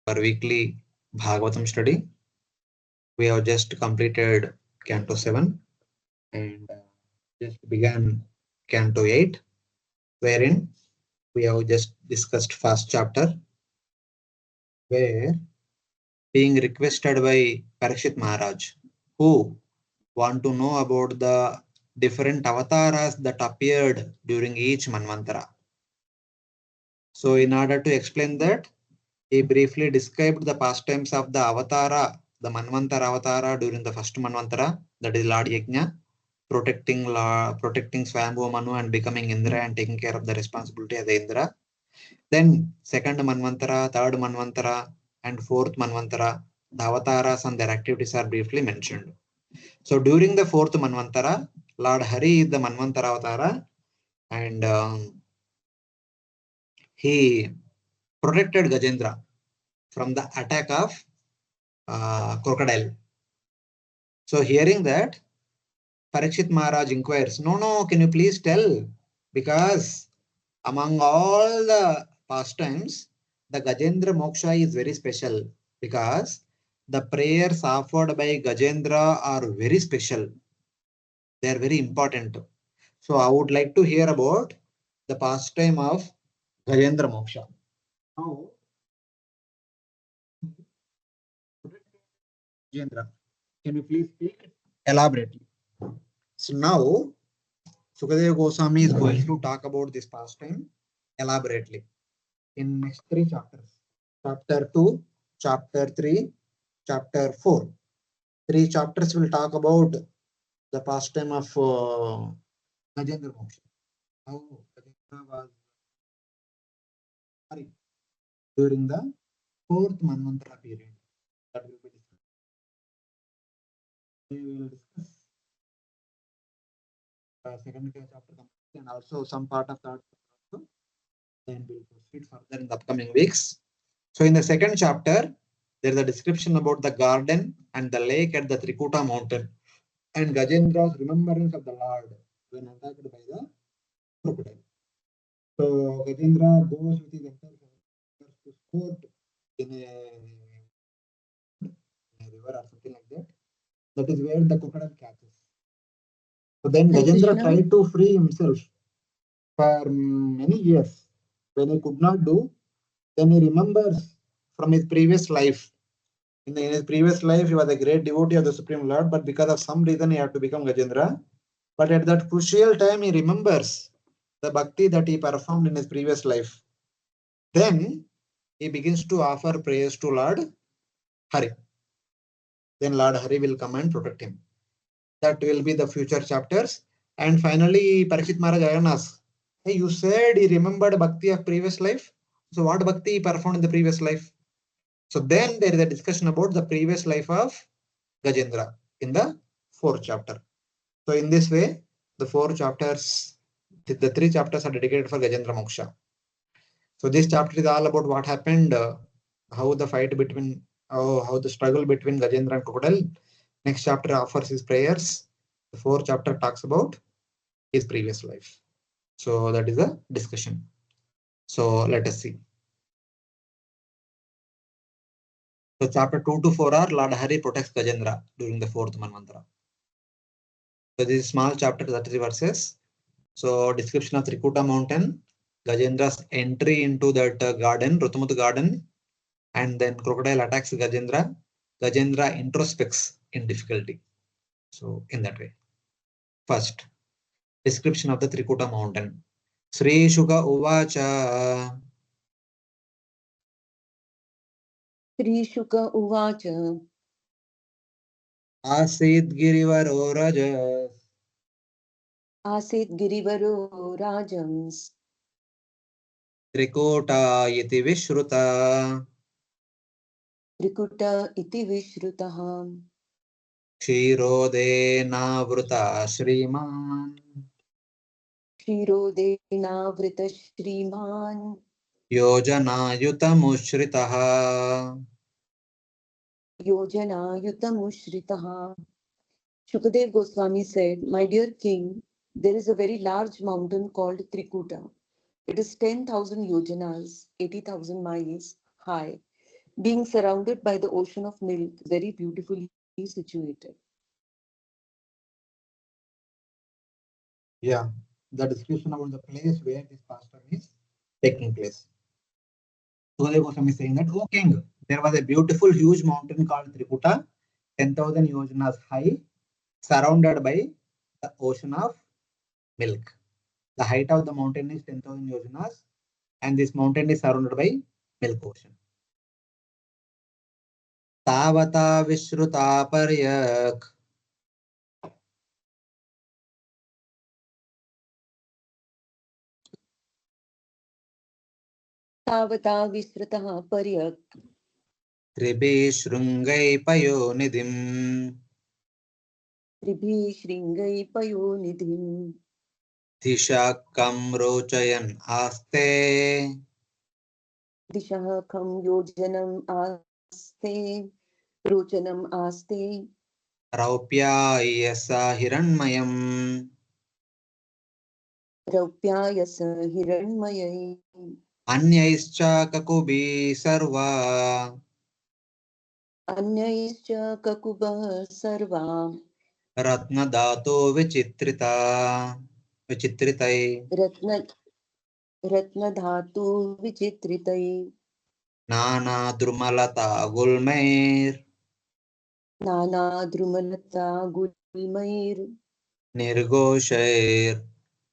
our weekly Bhagavatam study. We have just completed Canto 7 and just began Canto 8, wherein we have just discussed first chapter, where being requested by Parikshit Maharaj, who want to know about the different avatars that appeared during each Manvantara. So, in order to explain that, he briefly described the pastimes of the Avatara, the Manvantara Avatara during the first Manvantara, that is Lord Yajna, protecting Swayambhu Manu and becoming Indra and taking care of the responsibility as the Indra. Then second Manvantara, third Manvantara, and fourth Manvantara, the avatars and their activities are briefly mentioned. So during the fourth Manvantara, Lord Hari is the Manvantara Avatara, and he protected Gajendra from the attack of Crocodile. So hearing that, Parikshit Maharaj inquires, no, can you please tell? Because among all the pastimes, the Gajendra Moksha is very special because the prayers offered by Gajendra are very special. They are very important. So I would like to hear about the pastime of Gajendra Moksha. Now, Gajendra, can you please speak elaborately? So now, Sukadeva Goswami is going to talk about this pastime elaborately in next 3 chapters. Chapter 2, Chapter 3, Chapter 4. 3 chapters will talk about the pastime of Gajendra Moksha. How Gajendra was during the 4th Manvantara period. That will be discussed. We will discuss second chapter and also some part of that. Then we'll proceed further in the upcoming weeks. So in the second chapter, there is a description about the garden and the lake at the Trikuta mountain and Gajendra's remembrance of the Lord when attacked by the crocodile. So Gajendra goes with his entire family to sport in a river or something like that. That is where the crocodile catches. So then Gajendra tried to free himself for many years. When he could not do, then he remembers from his previous life. In his previous life, he was a great devotee of the Supreme Lord, but because of some reason, he had to become Gajendra. But at that crucial time, he remembers the bhakti that he performed in his previous life. Then he begins to offer prayers to Lord Hari. Then Lord Hari will come and protect him. That will be the future chapters. And finally, Parikshit Maharaj asks, hey, you said he remembered bhakti of previous life. So what bhakti he performed in the previous life? So then there is a discussion about the previous life of Gajendra in the 4th chapter. So in this way, the 4 chapters, the 3 chapters are dedicated for Gajendra Moksha. So this chapter is all about what happened, how the fight between, how the struggle between Gajendra and Crocodile. Next chapter offers his prayers. The 4th chapter talks about his previous life. So that is the discussion. So let us see. So chapter 2 to 4 are Lord Hari protects Gajendra during the 4th Manvantara. So this is small chapter, 33 verses. So description of Trikuta mountain, Gajendra's entry into that garden, Rutamut garden, and then crocodile attacks Gajendra. Gajendra introspects in difficulty. So in that way. First, description of the Trikuta mountain. Sri Shuka Uvacha. Sri Shuka Uvacha. Asid Girivaro Rajas. Asit Girivaro Rajams. Trikuta iti Vishruta. Trikuta iti Vishrutaham. Kshirodena Shriman. Kshirodena Vrita Shriman. Yojana Mushritaha. Yojana Yutamushritaha. Shukadev Goswami said, my dear king, there is a very large mountain called Trikuta. It is 10,000 yojanas, 80,000 miles high. being surrounded by the ocean of milk, very beautifully situated. Yeah, the description about the place where this pastime is taking place. Sukadeva Goswami is saying that, O king, there was a beautiful, huge mountain called Trikuta, 10,000 yojanas high, surrounded by the ocean of milk. The height of the mountain is 10,000 yojanas, and this mountain is surrounded by milk ocean. Tavata Vishruta Paryak. Tavata visrutah paryak Tribi Shrungai Payonidim. tribhi shringai payonidhim Dishakam Rochayan Aste. dishah kham yojanam aste rochanam aste Raupya Yasa Hiranmayam. raupyayasa hiranmayai Anyaischa Kakubi Sarva. anyaischa kakubah sarvam Ratna Dato Vichitrita. Vichitritai. ratna ratna dhatu vichitritai Nana Drumalata Gulmair. nana drumalata gulmair Nirgoshair.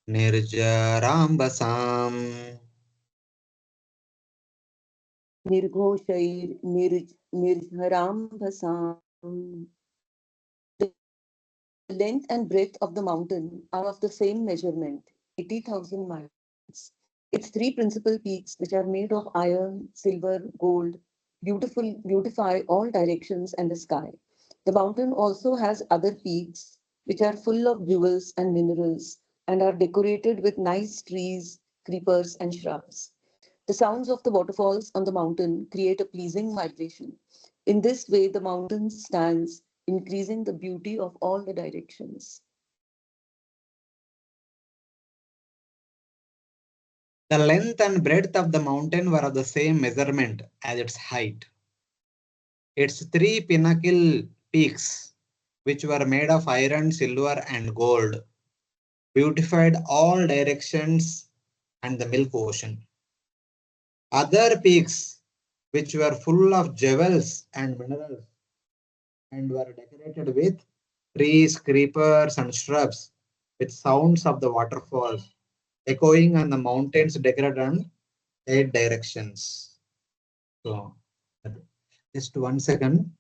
Nirjarambasam. nirghoshair nirjharambhasam. The length and breadth of the mountain are of the same measurement, 80,000 miles. Its three principal peaks, which are made of iron, silver, gold, beautify all directions and the sky. The mountain also has other peaks, which are full of jewels and minerals, and are decorated with nice trees, creepers, and shrubs. The sounds of the waterfalls on the mountain create a pleasing vibration. In this way, the mountain stands, increasing the beauty of all the directions. The length and breadth of the mountain were of the same measurement as its height. Its three pinnacle peaks, which were made of iron, silver, and gold, beautified all directions and the milk ocean. Other peaks, which were full of jewels and minerals, and were decorated with trees, creepers, and shrubs, with sounds of the waterfalls echoing on the mountains decorated on 8 directions. So, just 1 second.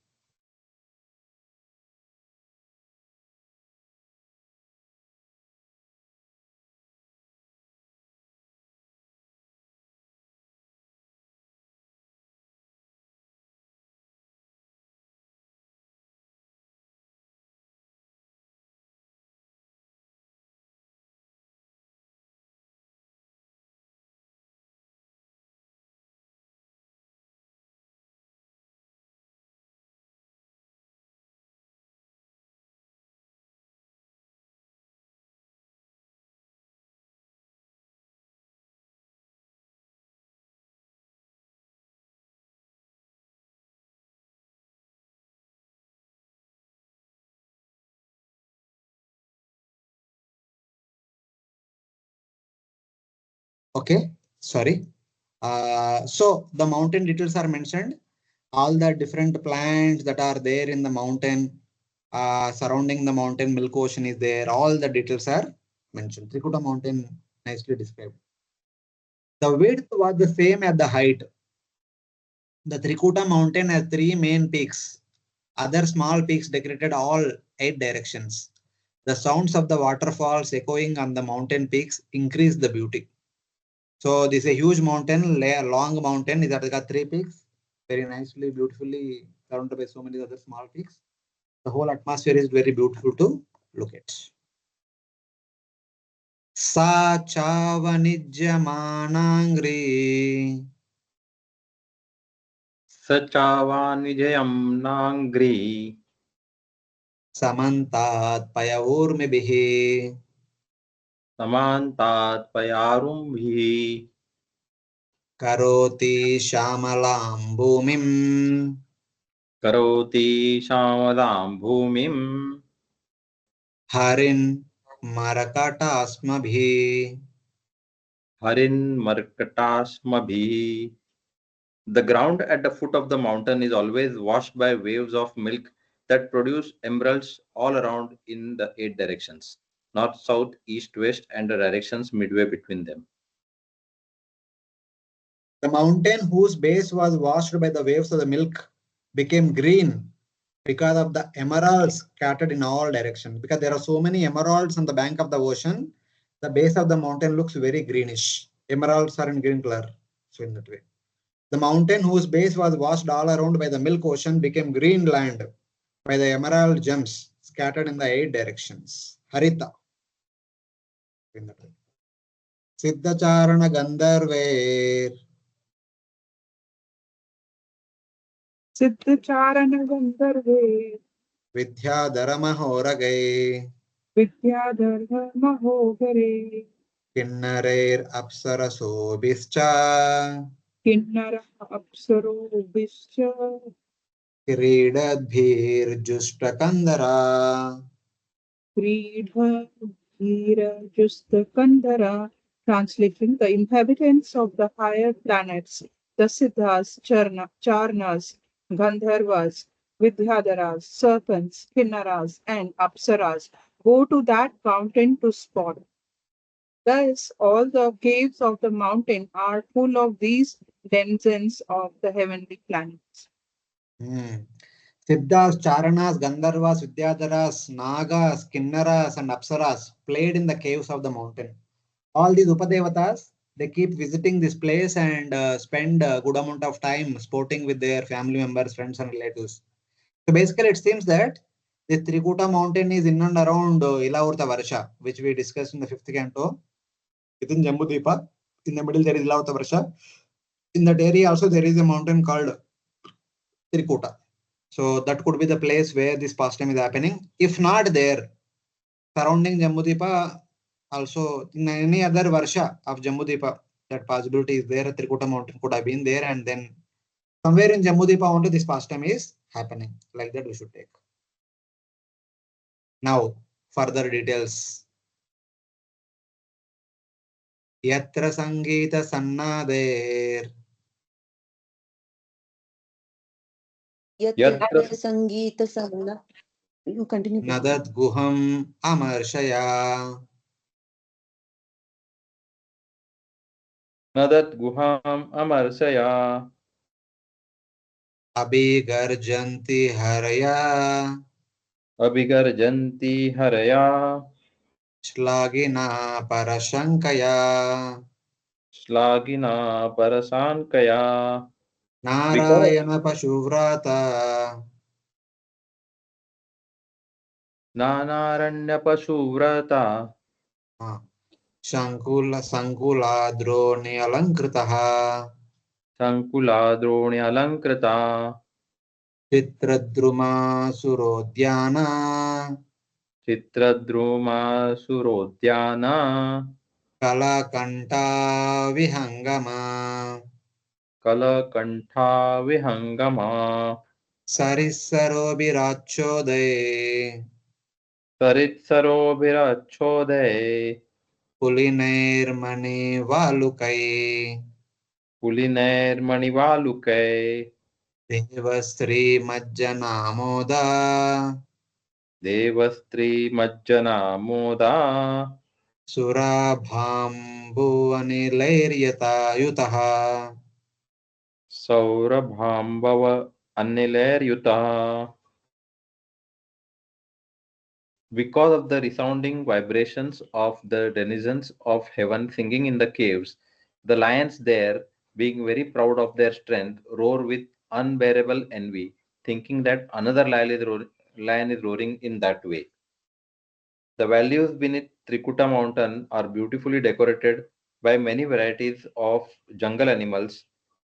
Okay, sorry. So the mountain details are mentioned. All the different plants that are there in the mountain, surrounding the mountain, milk ocean is there. All the details are mentioned. Trikuta mountain nicely described. The width was the same as the height. The Trikuta mountain has three main peaks. Other small peaks decorated all 8 directions. The sounds of the waterfalls echoing on the mountain peaks increase the beauty. So this is a huge mountain, long mountain. It has got three peaks, very nicely, beautifully surrounded by so many other small peaks. The whole atmosphere is very beautiful to look at. Sa chavanijyamanangri स चावान् विजयं नाङ्घ्रि samantat payaurmibhi समान्तात् पयारुंभिः Karoti Shamalam Bhumim. Karoti Shamalam Bhumim. Harin Marakatasmabhi. Harin Markatasmabhi. The ground at the foot of the mountain is always washed by waves of milk that produce emeralds all around in the 8 directions: north, south, east, west, and the directions midway between them. The mountain whose base was washed by the waves of the milk became green because of the emeralds scattered in all directions. Because there are so many emeralds on the bank of the ocean, the base of the mountain looks very greenish. Emeralds are in green color. So in that way. The mountain whose base was washed all around by the milk ocean became green land by the emerald gems scattered in the 8 directions. Harita. In that way. Siddhacharana Gandharver. सिद्धचारण गंधर्वे Vidyadhara Mahoragai. Vidyadhar महोदरे Kinnarer Apsarasobhischa. Kinnar अप्सरोभिश्च क्रीडद्भिर्जुष्टकन्दरा. क्रीडधीरजुस्तकन्धरा. Translation: The inhabitants of the higher planets, the Siddhas, Charnas, Gandharvas, Vidyadharas, serpents, Kinnaras, and Apsaras, go to that mountain to sport. Thus, all the caves of the mountain are full of these denizens of the heavenly planets. Siddhas, Charanas, Gandharvas, Vidyadharas, Nagas, Kinnaras, and Apsaras played in the caves of the mountain. All these Upadevatas, they keep visiting this place and spend a good amount of time sporting with their family members, friends, and relatives. So basically, it seems that the Trikuta mountain is in and around Ilavrta Varsha, which we discussed in the 5th canto. Within Jambudvipa, in the middle there is Ilavrta Varsha. In that area also there is a mountain called Trikuta. So that could be the place where this pastime is happening. If not there, surrounding Jambudvipa, also in any other Varsha of Jambudvipa, that possibility is there. Trikuta mountain could have been there, and then somewhere in Jambudvipa only this pastime is happening. Like that we should take. Now, further details. Yatra Sangeeta Sannader. Yatra Sangeeta Samna. You continue. Nadat Guham Amarshaya. Nadat Guham Amarsaya. Abhigarjanti Haraya. Abhigarjanti Haraya. Shlagina Parashankaya. Shlagina Parasankaya. Narayana Pashuvrata. Nanaranya Pashuvrata. Shankula Sankula Droni Alankritaha. Sankula Droni Alankrita. Chitradruma Surodhyana. Chitradruma Surodhyana. Kalakanta Vihangama. Kalakantha Vihangama. Sarisarobirachodaya. Saritsarobhirachode. Pulinirmani Valukai. Puliner Manivaluke. Devastri Majjanamoda. Devastri Majjana Moda. Surabhambu Anilaryata Yutaha. Saurabhambava Aniler Yuta. Because of the resounding vibrations of the denizens of heaven singing in the caves, the lions there, being very proud of their strength, roar with unbearable envy, thinking that another lion is roaring in that way. The valleys beneath Trikuta mountain are beautifully decorated by many varieties of jungle animals,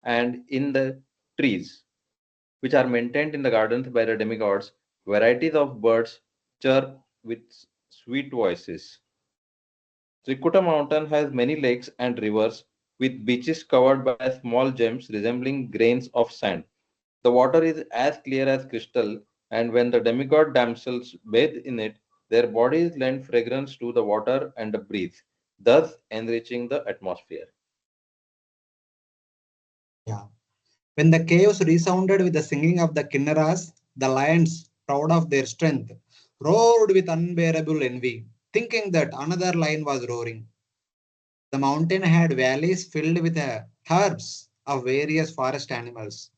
and in the trees, which are maintained in the gardens by the demigods, varieties of birds chirp with sweet voices. Trikuta mountain has many lakes and rivers with beaches covered by small gems resembling grains of sand. The water is as clear as crystal, and when the demigod damsels bathe in it, their bodies lend fragrance to the water and the breeze, thus enriching the atmosphere. Yeah. When the caves resounded with the singing of the kinnaras, the lions, proud of their strength, roared with unbearable envy, thinking that another lion was roaring. The mountain had valleys filled with herbs of various forest animals,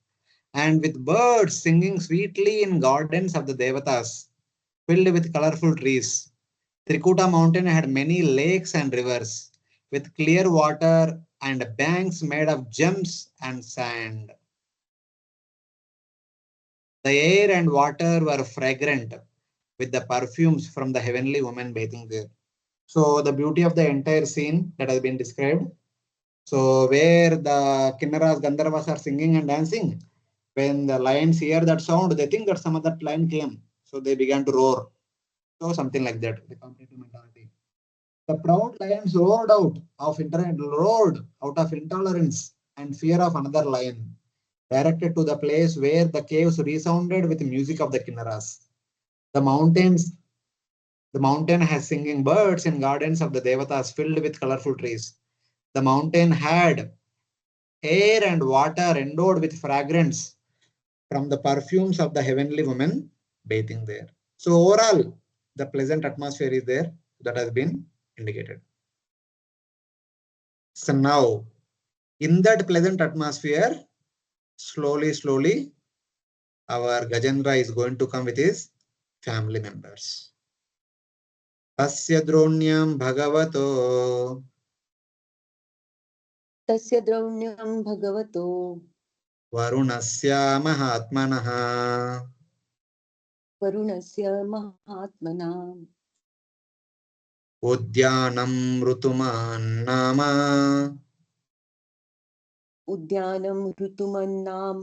and with birds singing sweetly in gardens of the Devatas, filled with colorful trees. Trikuta mountain had many lakes and rivers, with clear water and banks made of gems and sand. The air and water were fragrant with the perfumes from the heavenly woman bathing there. So the beauty of the entire scene that has been described. So where the Kinnaras, Gandharvas are singing and dancing, when the lions hear that sound, they think that some other lion came. So they began to roar. So something like that, the competitive mentality. The proud lions roared out of intolerance and fear of another lion, directed to the place where the caves resounded with the music of the Kinnaras. The mountains, the mountain has singing birds and gardens of the Devatas filled with colorful trees. The mountain had air and water endowed with fragrance from the perfumes of the heavenly woman bathing there. So overall, the pleasant atmosphere is there that has been indicated. So now, in that pleasant atmosphere, slowly, our Gajendra is going to come with his family members. Tasya dronyam bhagavato तस्य द्रौण्यं भगवतो varunasya mahatmanaha वरुणस्य महात्मना udyanam rutuman nama उद्यानं ऋतुमन्नाम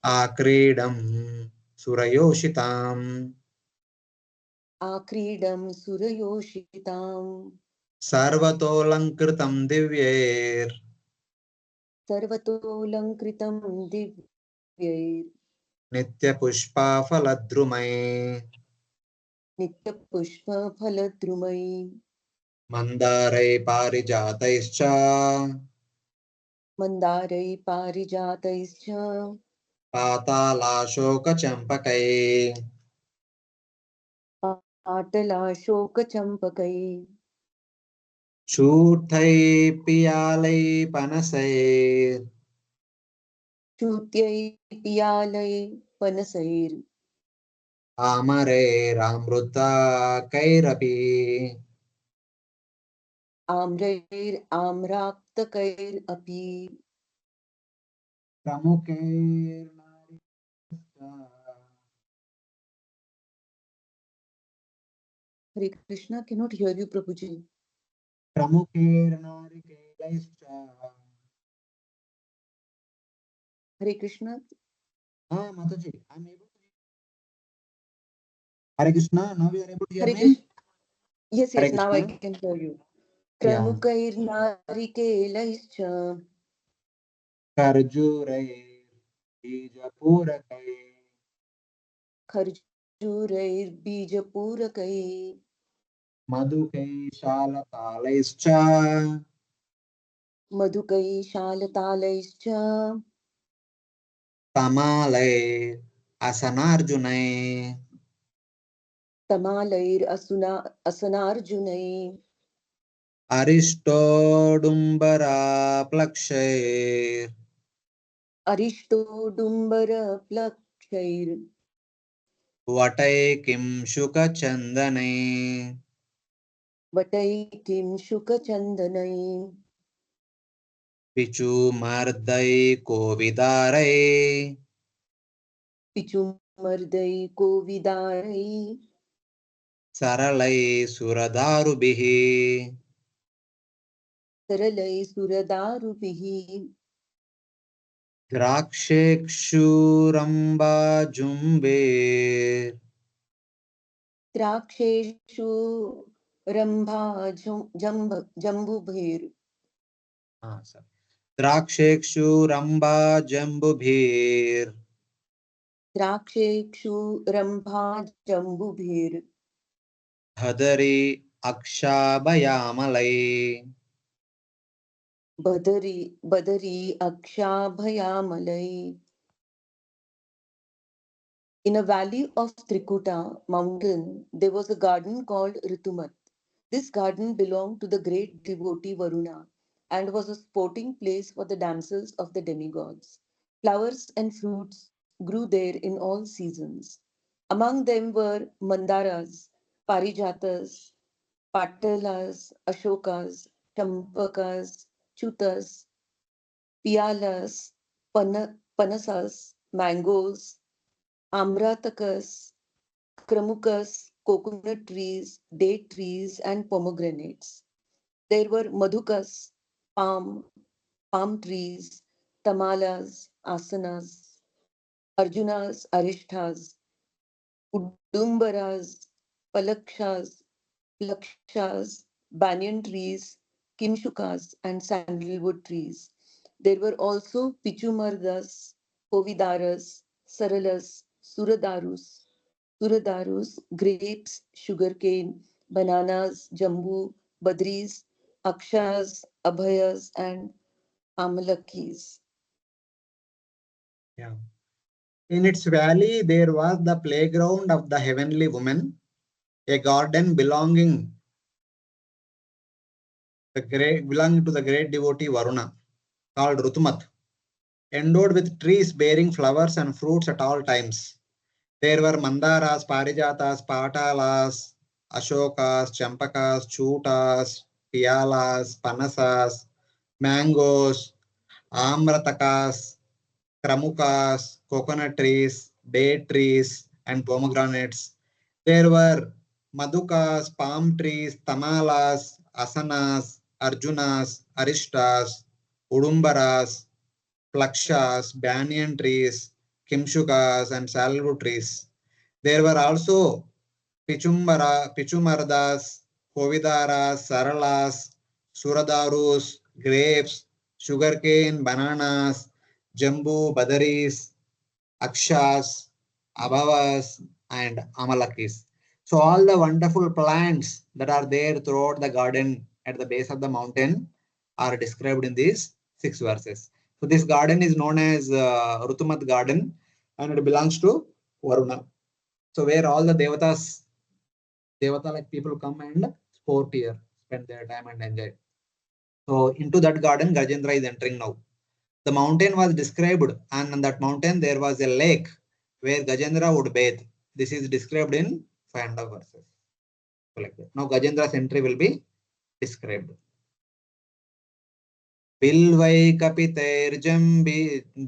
akridam surayoshitam आक्रीडं सुरयोषिताम् sarvatolankritam divyer सर्वतोऽलङ्कृतं दिव्यैर् नित्यपुष्पाफलद्रुमै नित्यपुष्पफलद्रुमैः मन्दारै पारिजातैश्च मन्दारैः पारिजातैश्च पातालाशोकचम्पकै पाटलाशोकचम्पकैः शूर्धै पियालै पनसै चूत्यैः पियालैः पनसैर् आमरैरामृताकैरपि आम्रैराम्राक्तकैरपि Hare Krishna, cannot hear you, Prabhuji. प्रमुखैर्नारिकेलैश्च Hare Krishna. Mataji, I'm able to hear. Hare Krishna, now you are able to hear Hare me? Krishna. Yes, Hare yes, now I Krishna. can hear you. Yeah. प्रमुखैर्नारिकेलैश्च खर्जूरैर्बीजपूरकै खर्जूरैर्बीजपूरकैः मधुकैशालतालैश्च मधुकैः शालतालैश्च तमालै असनार्जुनै तमालैरसुना असनार्जुनैः अरिष्टोडुम्बराप्लक्षैर् अरिष्टोडुम्बरप्लक्षैर् वटैकिं शुकचन्दनै वटैकिं शुकचन्दनैः पिचुमर्दैकोविदारै पिचुमर्दैकोविदारैः सरलै सुरदारुभिः सरलैः सुरदारुभिः द्राक्षेक्षुरम्बाजुम्बेर् द्राक्षेषु Rambha जम्बुभिर् द्राक्षेक्षु Rambha जम्बुभीर द्राक्षेक्षु Rambha जम्बुभिर् Bhadri अक्षाभयामलै Badri अक्षाभयामलै. In a valley of Trikuta mountain, there was a garden called Ritumat. This garden belonged to the great devotee Varuna and was a sporting place for the damsels of the demigods. Flowers and fruits grew there in all seasons. Among them were mandaras, parijatas, patalas, ashokas, champakas, chutas, pialas, panasas, mangoes, amratakas, kramukas, coconut trees, date trees, and pomegranates. There were madhukas, palm trees, tamalas, asanas, arjunas, arishtas, udumbaras, palakshas, lakshas, banyan trees, kimshukas, and sandalwood trees. There were also pichumardas, povidaras, saralas, Suradarus, grapes, sugarcane, bananas, jambu, badris, akshas, abhayas, and amalakis. Yeah. In its valley, there was the playground of the heavenly woman, a garden belonging to the great devotee Varuna, called Rutumat, endowed with trees bearing flowers and fruits at all times. There were mandaras, parijatas, patalas, ashokas, champakas, chutas, pialas, panasas, mangoes, amratakas, kramukas, coconut trees, date trees, and pomegranates. There were madhukas, palm trees, tamalas, asanas, arjunas, aristas, udumbaras, plakshas, banyan trees, kimshukas, and sandalwood trees. There were also pichumardas, kovidaras, saralas, suradarus, grapes, sugarcane, bananas, jambu, badaris, akshas, abhavas, and amalakis. So all the wonderful plants that are there throughout the garden at the base of the mountain are described in these 6 verses. So this garden is known as Rutumat garden and it belongs to Varuna. So where all the devata like people come and sport here, spend their time and enjoy. So into that garden Gajendra is entering now. The mountain was described, and on that mountain there was a lake where Gajendra would bathe. This is described in 500 verses. So like that. Now Gajendra's entry will be described. Bilvai kapitair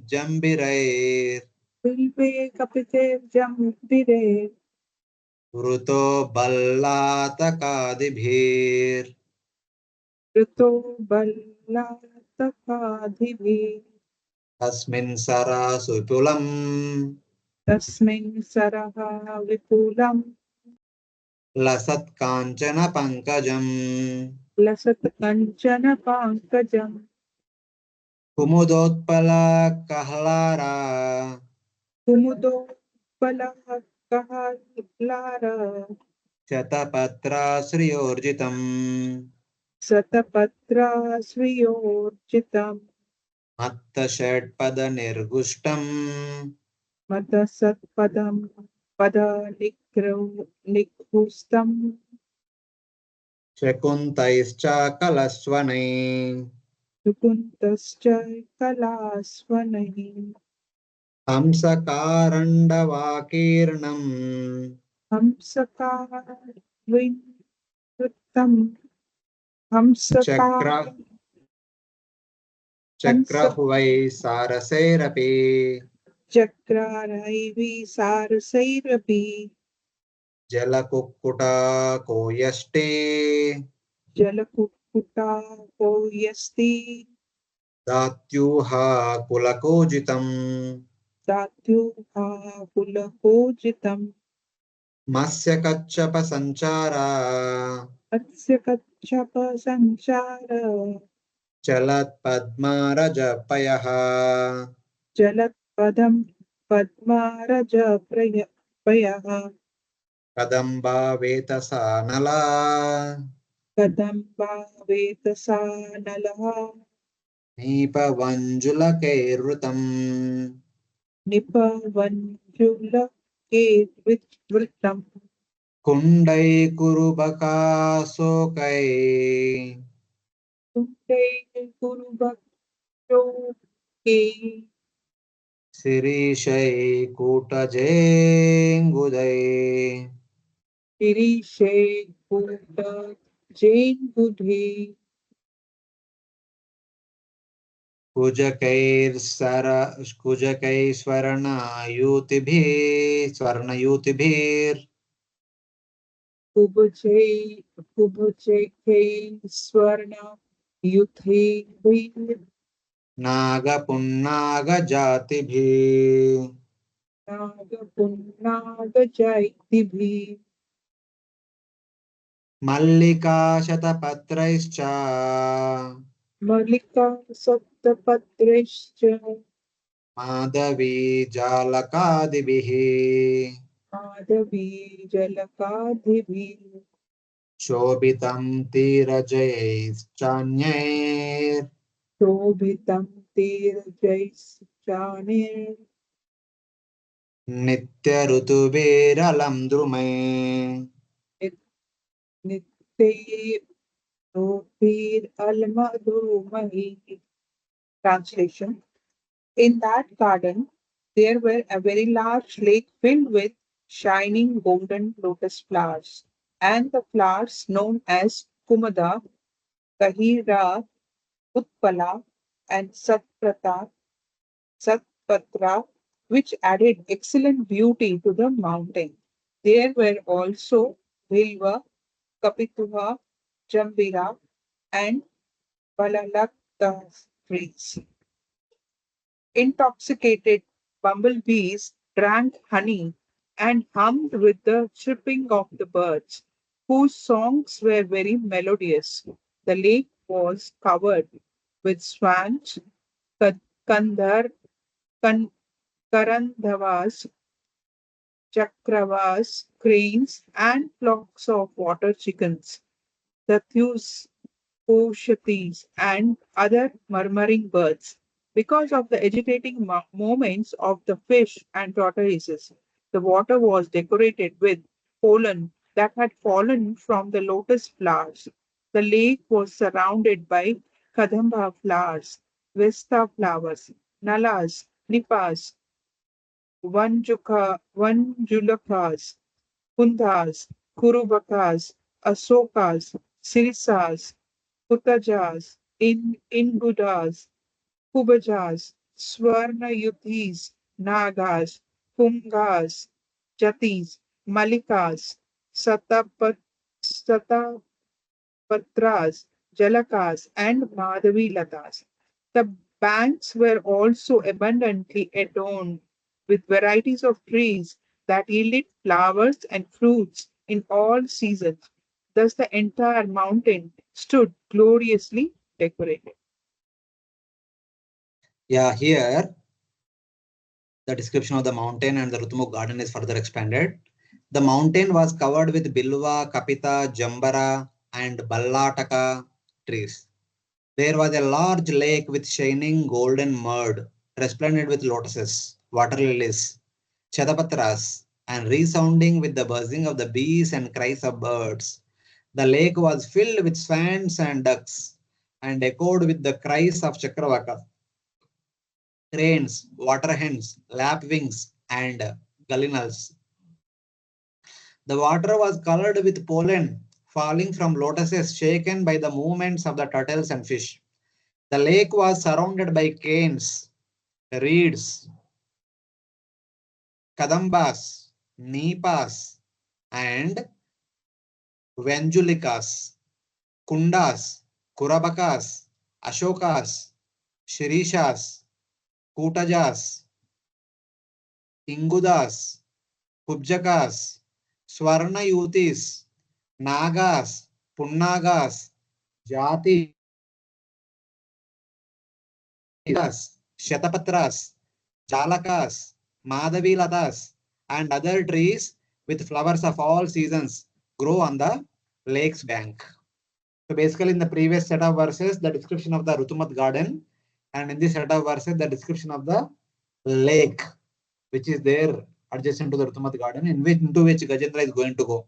jambirair Bilve kapite jambire Vruto ballatakaadibhir Rito ballatakaadhivi Tasmin sarasupulam Tasmin saraha vipulam Lasat kanchana pankajam Lasat kanchana pankajam Kumudotpala kahlara Kumudo palakahalara Shatapatra sriyorjitam Satapatra sriyorjitam Matta षट्पद निर्गुष्टम Matasatpadam pada nikrustam शकुन्तैश्चाकलस्वनै Sukuntascha kalasvanahi हंसकारण्डवाकीर्णम् Hamsakar vinrutam Hamsakar चक्र Hamsa चक्रहुवै सारसैरपि Chakraraivi Sarasairapi जलकुक्कुटाको यष्टे Jalakukkuta Koyasti दात्यूहा कुलकोजितम् Datyuha Pulakojitam मत्स्य कच्छप सञ्चारा Atsya Kachapa Sanchara Chalat Padmarajapayah. जलत्पदं पद्मारजप्रयः Kadamba Vetasa Nala. Kadamba वेतसा नलः Nipavanjulakairutam. निपवञ्जुलकेर्वृत्तम् Kundai Kurubakasokai. कुण्डैः कुरुभक्षोके Sirishai Kutajengudai. शिरीषे कूट जेन्बुधे कुजकै स्वर्णयुतिभिः कुबुजे कुबुजे स्वर्ण युथे नागपुन्नागजातिभिः नागपुन्नागजैतिभिः मल्लिका शतपत्रैश्च मल्लिका सप्तपत्रैश्च Madhavi जालकादिभिः Madhavi जलकाधिभिः शोभितं तीरजयैश्चान्यैर् शोभितं तीर्जैश्चानिर् नित्यऋतुभिरलं द्रुमे नित्ये Almadhumahi. Translation. In that garden, there were a very large lake filled with shining golden lotus flowers, and the flowers known as Kumada, Kahira, Utpala, and Satpatra, which added excellent beauty to the mountain. There were also Bilva, Kapituha, Jambira, and Balalakta trees. Intoxicated bumblebees drank honey and hummed with the chirping of the birds, whose songs were very melodious. The lake was covered with swans, kandhar, kan- karandhavas, chakravas, cranes, and flocks of water chickens. The Ushatis, and other murmuring birds. Because of the agitating movements of the fish and tortoises, the water was decorated with pollen that had fallen from the lotus flowers. The lake was surrounded by kadamba flowers, vesta flowers, nalas, nipas, vanjulakas, kundhas, kurubakas, asokas, sirisas, Kutajas, Ingudas, Kubajas, Swarnayuthis, Nagas, Pungas, Jatis, Malikas, Satapatras, Jalakas, and Madhavi Latas. The banks were also abundantly adorned with varieties of trees that yielded flowers and fruits in all seasons. Thus, the entire mountain stood gloriously decorated. Yeah, here the description of the mountain and the Rutumuk garden is further expanded. The mountain was covered with Bilva, Kapita, Jambara, and Ballataka trees. There was a large lake with shining golden mud, resplendent with lotuses, water lilies, Chadapatras, and resounding with the buzzing of the bees and cries of birds. The lake was filled with swans and ducks, and echoed with the cries of Chakravaka, cranes, water hens, lapwings, and gallinals. The water was colored with pollen falling from lotuses shaken by the movements of the turtles and fish. The lake was surrounded by canes, reeds, kadambas, nipas, and venjulikas, kundas, kurabakas, ashokas, shirishas, kutajas, ingudas, kubjakas, swarnayutis, nagas, punnagas, jati, Shatapatras, Jalakas, Madhavilatas, and other trees with flowers of all seasons grow on the lake's bank. So basically, in the previous set of verses, the description of the Rutumat garden, and in this set of verses, the description of the lake, which is there adjacent to the Rutumat garden, into which Gajendra is going to go.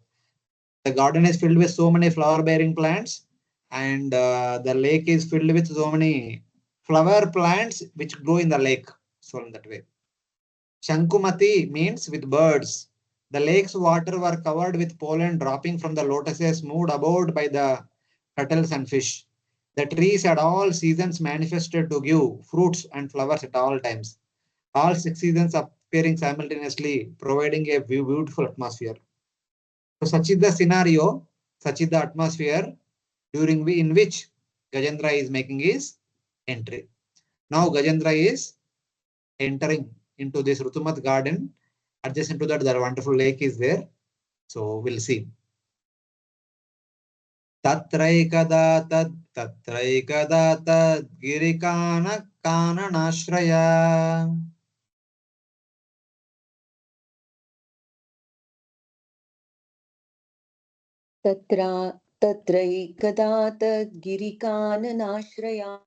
The garden is filled with so many flower-bearing plants, and the lake is filled with so many flower plants which grow in the lake. So in that way. Shankumati means with birds. The lake's water were covered with pollen dropping from the lotuses moved about by the turtles and fish. The trees at all seasons manifested to give fruits and flowers at all times. All 6 seasons appearing simultaneously, providing a beautiful atmosphere. So such is the scenario, such is the atmosphere in which Gajendra is making his entry. Now Gajendra is entering into this Rutumat garden. Adjacent to that, the wonderful lake is there. So we'll see. Tatraikada tad girikana kananashraya. Tatraikada tadgirikananashraya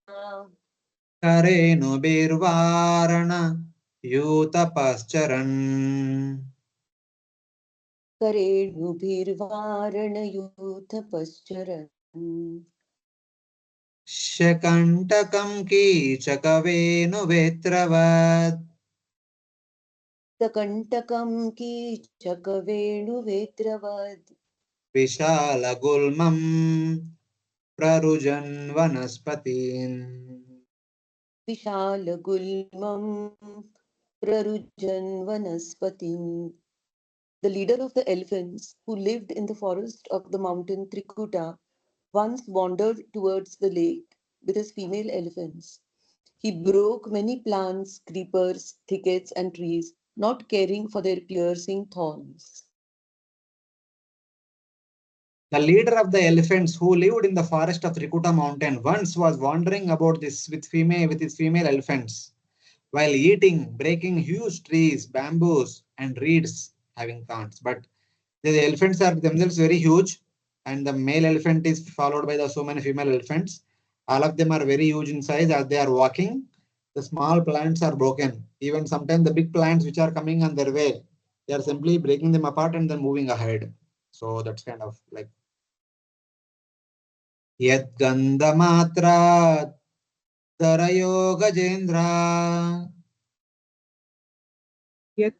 Karenu birvarana yutapascharan. Karenubhirvaranayuthapascharan Shakantakam kichakavenu vetravad. Sakantakam kichakavenuvetravad Vishalagulmam prarujan vanaspatin. Vishalagulmam Prarujan Vanaspatim. The leader of the elephants, who lived in the forest of the mountain Trikuta, once wandered towards the lake with his female elephants. He broke many plants, creepers, thickets, and trees, not caring for their piercing thorns. The leader of the elephants who lived in the forest of Trikuta mountain once was wandering about this with his female elephants while eating, breaking huge trees, bamboos, and reeds having thorns. But the elephants are themselves very huge, and the male elephant is followed by the so many female elephants. All of them are very huge in size. As they are walking, the small plants are broken. Even sometimes the big plants which are coming on their way, they are simply breaking them apart and then moving ahead. So that's kind of like Yad Gandhamatra Tarayo Gajendra. Yat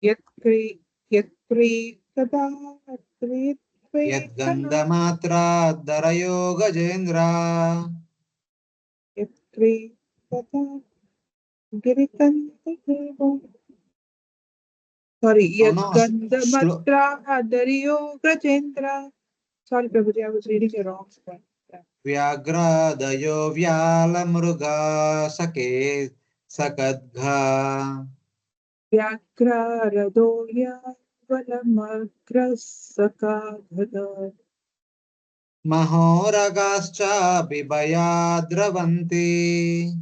yat kri yat pri kada tri Yad kana Gandhamatra Darayo Gajendra. yat kri kada girikanta. Sorry, No, yat no, gandhamatra hadariyo Gajendra. Sorry, Prabhuji, I was reading the wrong spell. Yeah. Vyagradayo Vyala Mruga Sake Sakadgha. Vyakraradolya valamagrasakadhada. Mahoragascha Bibaya Dravanti.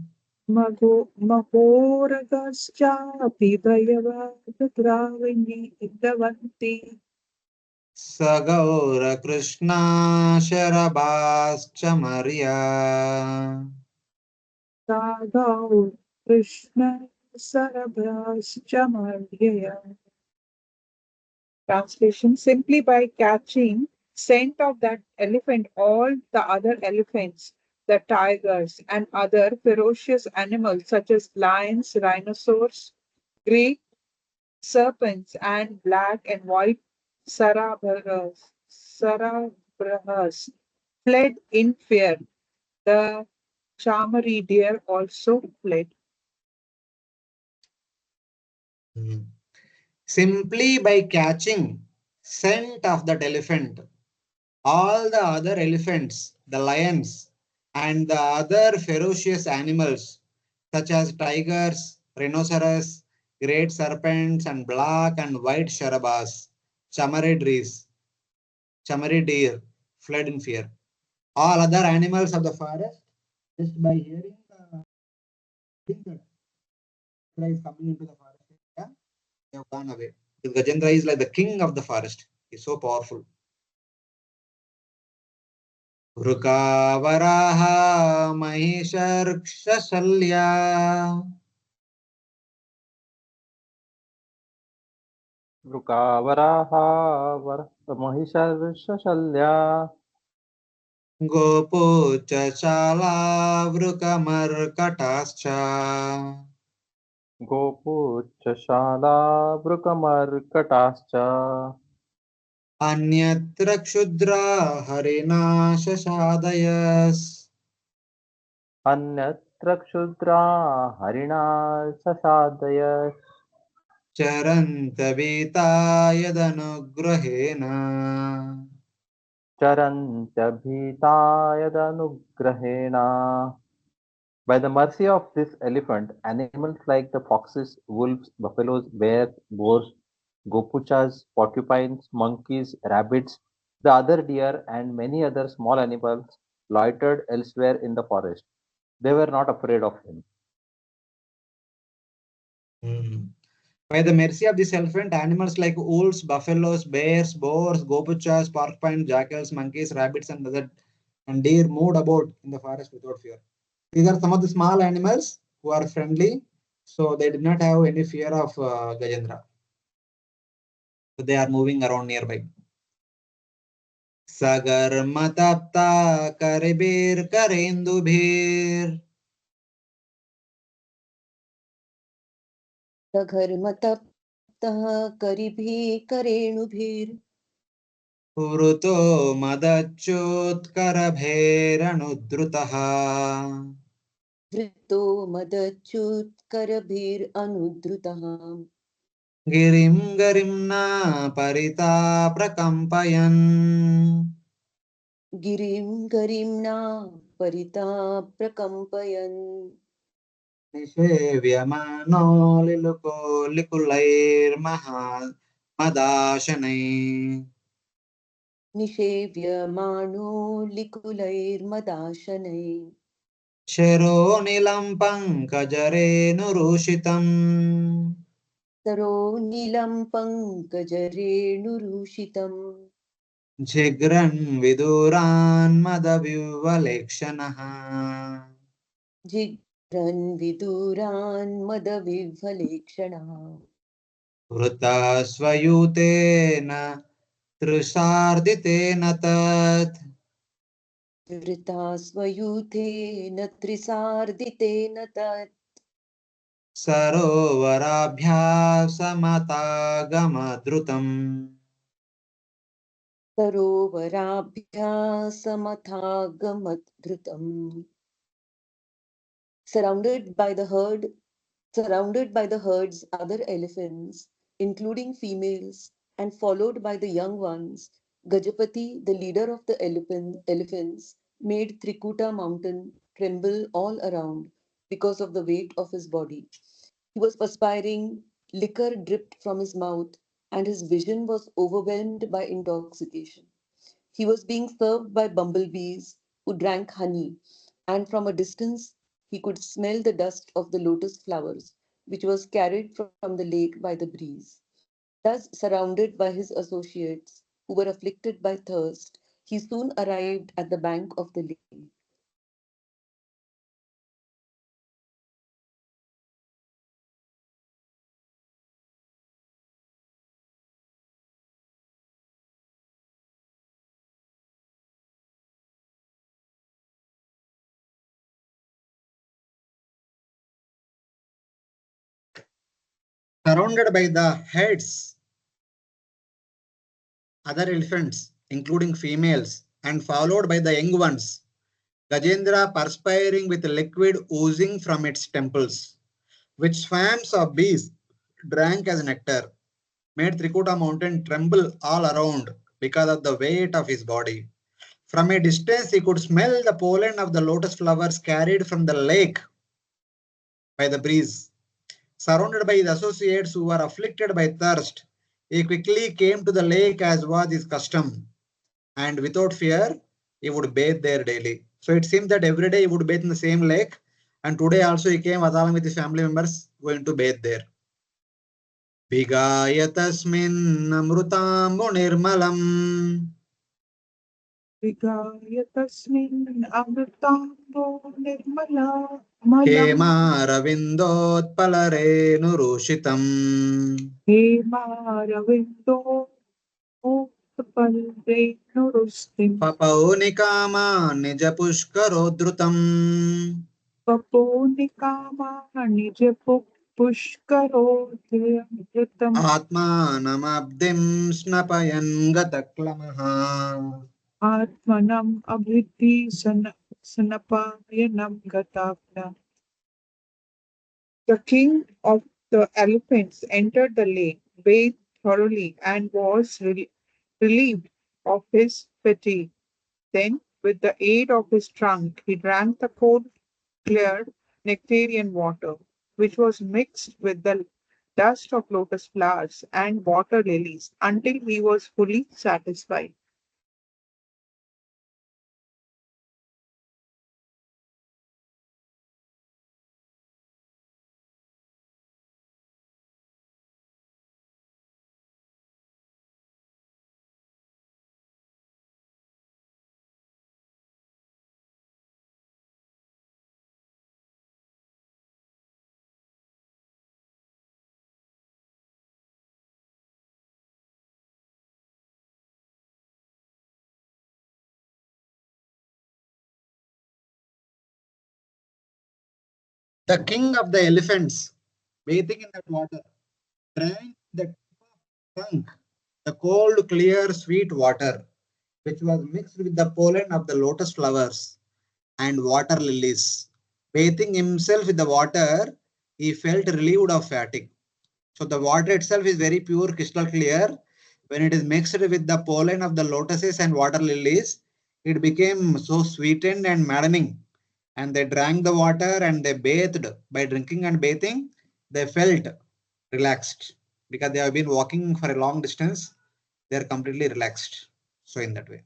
Mahoragaschapi Bhayavadravini Davanti Sagaura Krishna Sharabascha Maria. Sadhau Krishna Sarabhas Chamarya. Translation: simply by catching scent of that elephant, all the other elephants, the tigers, and other ferocious animals such as lions, rhinoceros, great serpents, and black and white Sarabrahas fled in fear. The Chamari deer also fled. Simply by catching scent of that elephant, all the other elephants, the lions, and the other ferocious animals such as tigers, rhinoceros, great serpents, and black and white sharabas, chamari deer, fled in fear. All other animals of the forest, just by hearing the think that Gajendra is coming into the forest area, they have gone away. Because Gajendra is like the king of the forest. He's so powerful. Vrukavaraha Mahisharkshasalya Vrukavaraha Mahisharshashalya Gopucha Chala Vrukamarkatascha Gopuchashala Vrukamarkatascha Anyatra Kshudra Harina Shashadayas Anyatra Kshudra Harina Sasadaya Charanta Vita Yadanugrahena Charantya Bhitayadanugrahena. By the mercy of this elephant, animals like the foxes, wolves, buffaloes, bears, boars, gopuchas, porcupines, monkeys, rabbits, the other deer, and many other small animals loitered elsewhere in the forest. They were not afraid of him. By the mercy of this elephant, animals like wolves, buffaloes, bears, boars, gopuchas, porcupines, jackals, monkeys, rabbits, and deer moved about in the forest without fear. These are some of the small animals who are friendly, so they did not have any fear of Gajendra. So they are moving around nearby. Sagar matapta karibir karendubhir सघर्मतप्तः करिभिः करेणुभिर् Puruto madachut karabheranudrutah वृत्तो मदच्युत्करभिरनुद्रुतः Girim garimna parita prakampayan गिरिं गरिम्ना परिता प्रकम्पयन् Nishevyamano liluko likulair madashanai निषेव्यमाणो लिकुलैर्मदाशनैः Shero nilam pankajare सरो नीलं पङ्कजरेणुरूषितम् Jigran viduran madavyuvalekshanah जिघ्रन् विदुरान् मदविह्वलेक्षणः Vrita swayutena trusarditena tat वृता स्वयूथेन त्रिसार्दितेन तत् sarovarabhyasamatagamadrutam सरोवराभ्यासमथागमद्धृतम् Surrounded by the herd's other elephants, including females, and followed by the young ones, Gajapati, the leader of the elephants, made Trikuta mountain tremble all around because of the weight of his body. He was perspiring, liquor dripped from his mouth, and his vision was overwhelmed by intoxication. He was being served by bumblebees who drank honey, and from a distance he could smell the dust of the lotus flowers, which was carried from the lake by the breeze. Thus, surrounded by his associates who were afflicted by thirst, he soon arrived at the bank of the lake. surrounded by the heads other elephants including females and followed by the young ones. Gajendra perspiring with liquid oozing from its temples, which swarms of bees drank as nectar, made Trikuta mountain tremble all around because of the weight of his body. From a distance, he could smell the pollen of the lotus flowers carried from the lake by the breeze. Surrounded by his associates who were afflicted by thirst, he quickly came to the lake as was his custom, and without fear, he would bathe there daily. So it seems that every day he would bathe in the same lake, And today also he came along with his family members going to bathe there. Bigaya tasmin amrutambu nirmalam. Vigaya tasmin amrutambo nirmala malam. Hema ravindotpalarenu rushitam. Hema ravindo utpalrenu rustim. Papaunikama nijapushkarodrutam. Paponikama nijapu pushkarodhyatam. Atmanamabdim snapayan gataklamaha. Atmanam abhiti sanapayanam gatavna. The king of the elephants entered the lake, bathed thoroughly, and was relieved of his fatigue. Then, with the aid of his trunk, he drank the cold, clear nectarian water, which was mixed with the dust of lotus flowers and water lilies, until he was fully satisfied. The king of the elephants, bathing in that water, drank the trunk, the cold, clear, sweet water, which was mixed with the pollen of the lotus flowers and water lilies. Bathing himself with the water, he felt relieved of fatigue. So the water itself is very pure, crystal clear. When it is mixed with the pollen of the lotuses and water lilies, it became so sweetened and maddening. And they drank the water and they bathed. By drinking and bathing, they felt relaxed because they have been walking for a long distance. They are completely relaxed. So in that way.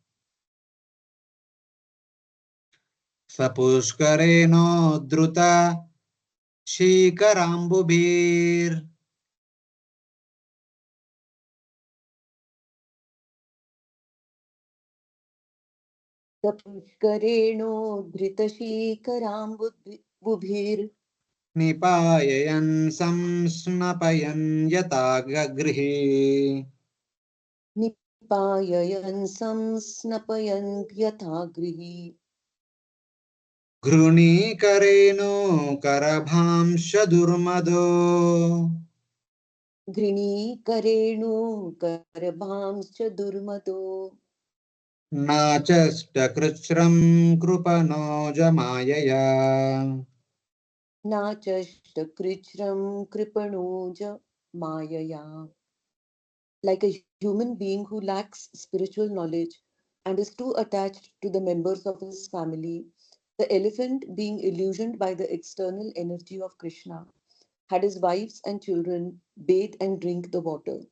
Sapushkareno druta shikarambubir. धृतशीकराम्बुभिर् Nipayayan samsnapayan yatagagrihi. निपाययन् संस्नपयन् यथा गृही Grunikareeno karabhamsha durmado. घृणीकरेणु करभांश्च दुर्मदो नाचष्टकृच्छ्रं कृपनो जमायया. नाचष्टकृच्छ्रं कृपणोज मायया. Like a human being who lacks spiritual knowledge and is too attached to the members of his family, the elephant, being illusioned by the external energy of Krishna, had his wives and children bathe and drink the water.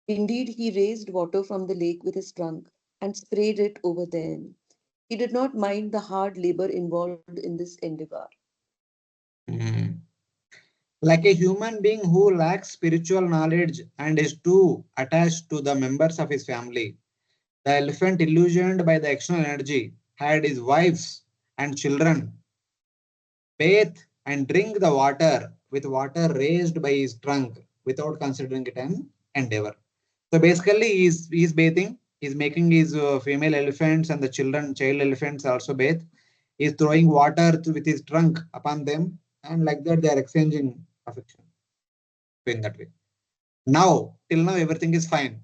Indeed, he raised water from the lake with his trunk and sprayed it over them. He did not mind the hard labor involved in this endeavor. Like a human being who lacks spiritual knowledge and is too attached to the members of his family, the elephant, illusioned by the external energy, had his wives and children bathe and drink the water with water raised by his trunk without considering it an endeavor. So basically, he's bathing. He's making his female elephants and the child elephants also bathe. He's throwing water with his trunk upon them, and like that they are exchanging affection in that way. Now, till now, everything is fine.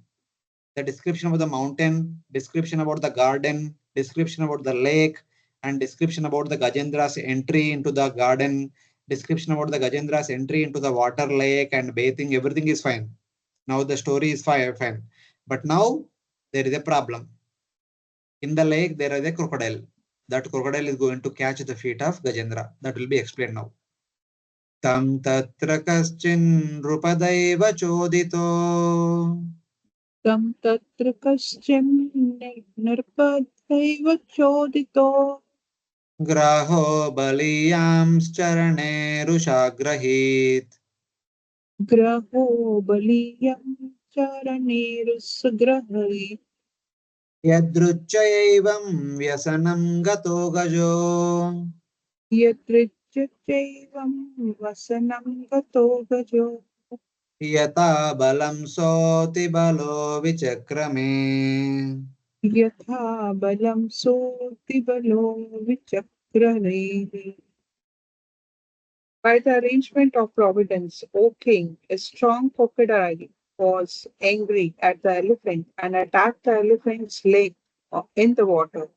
The description about the mountain, description about the garden, description about the lake, and description about the Gajendra's entry into the garden, description about the Gajendra's entry into the water lake and bathing, everything is fine. Now the story is fine. But now there is a problem. In the lake, there is a crocodile. That crocodile is going to catch the feet of Gajendra. That will be explained now. Tam tatra kaschin rupadaiva chodito. Tam tatra kaschin nirpadaiva chodito Graho बलीयांश्चरणे रुषाग्रहीत् ग्रहो बलीयं चरणेरुसग्रहै यदृच्छयैवं व्यसनं गतो गजो यदृच्छचैवं वसनं गतो गजो यथा बलं सोऽति बलो विचक्रमे यथा बलं सोऽति बलो विचक्रैः. By the arrangement of providence, O king, a strong crocodile was angry at the elephant and attacked the elephant's leg in the water.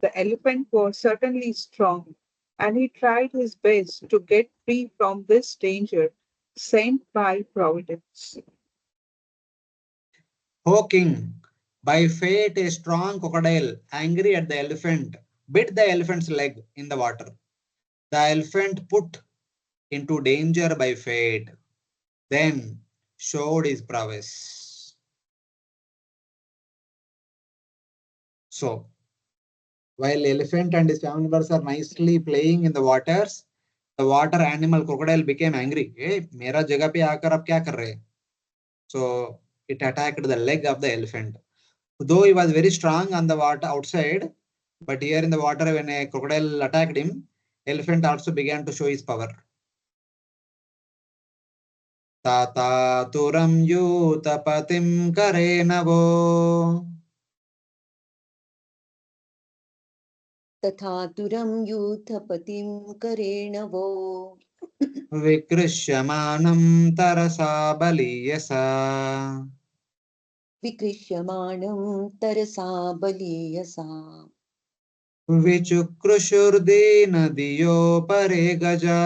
The elephant was certainly strong, and he tried his best to get free from this danger sent by providence. O king, by fate a strong crocodile, angry at the elephant, bit the elephant's leg in the water. The elephant, put into danger by fate, then showed his prowess. So, while elephant and his family members are nicely playing in the waters, the water animal crocodile became angry. Hey, मेरा जगह पे आकर आप क्या कर रहे हैं? So it attacked the leg of the elephant. Though he was very strong on the water outside, but here in the water, when a crocodile attacked him, elephant also began to show his power. Tata turam yutapatim karenavo तथा तुरं यूथपतिं करेणवो विकृष्यमाणं तरसा बलीयसा विकृष्यमाणं तरसा बलीयसा विचुक्रुशुर्दीनदियो परे गजा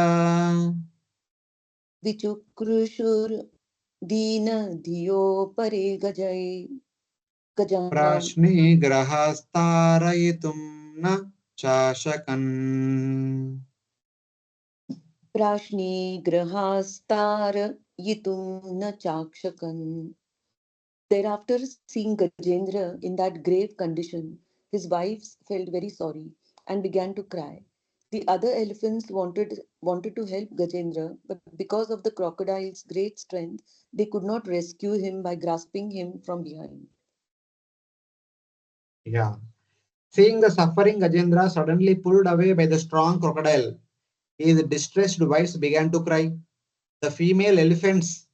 विचुक्रुषुर्दीनधियो परे गजाः प्राश्निग्रहस्तारयितुं न चाशकन् प्राश्निग्रहास्तारयितुं न चाक्षकन्. Thereafter, seeing Gajendra in that grave condition, his wives felt very sorry and began to cry. The other elephants wanted to help Gajendra, but because of the crocodile's great strength, they could not rescue him by grasping him from behind. Yeah. Seeing the suffering Gajendra suddenly pulled away by the strong crocodile, his distressed wives began to cry. The female elephants,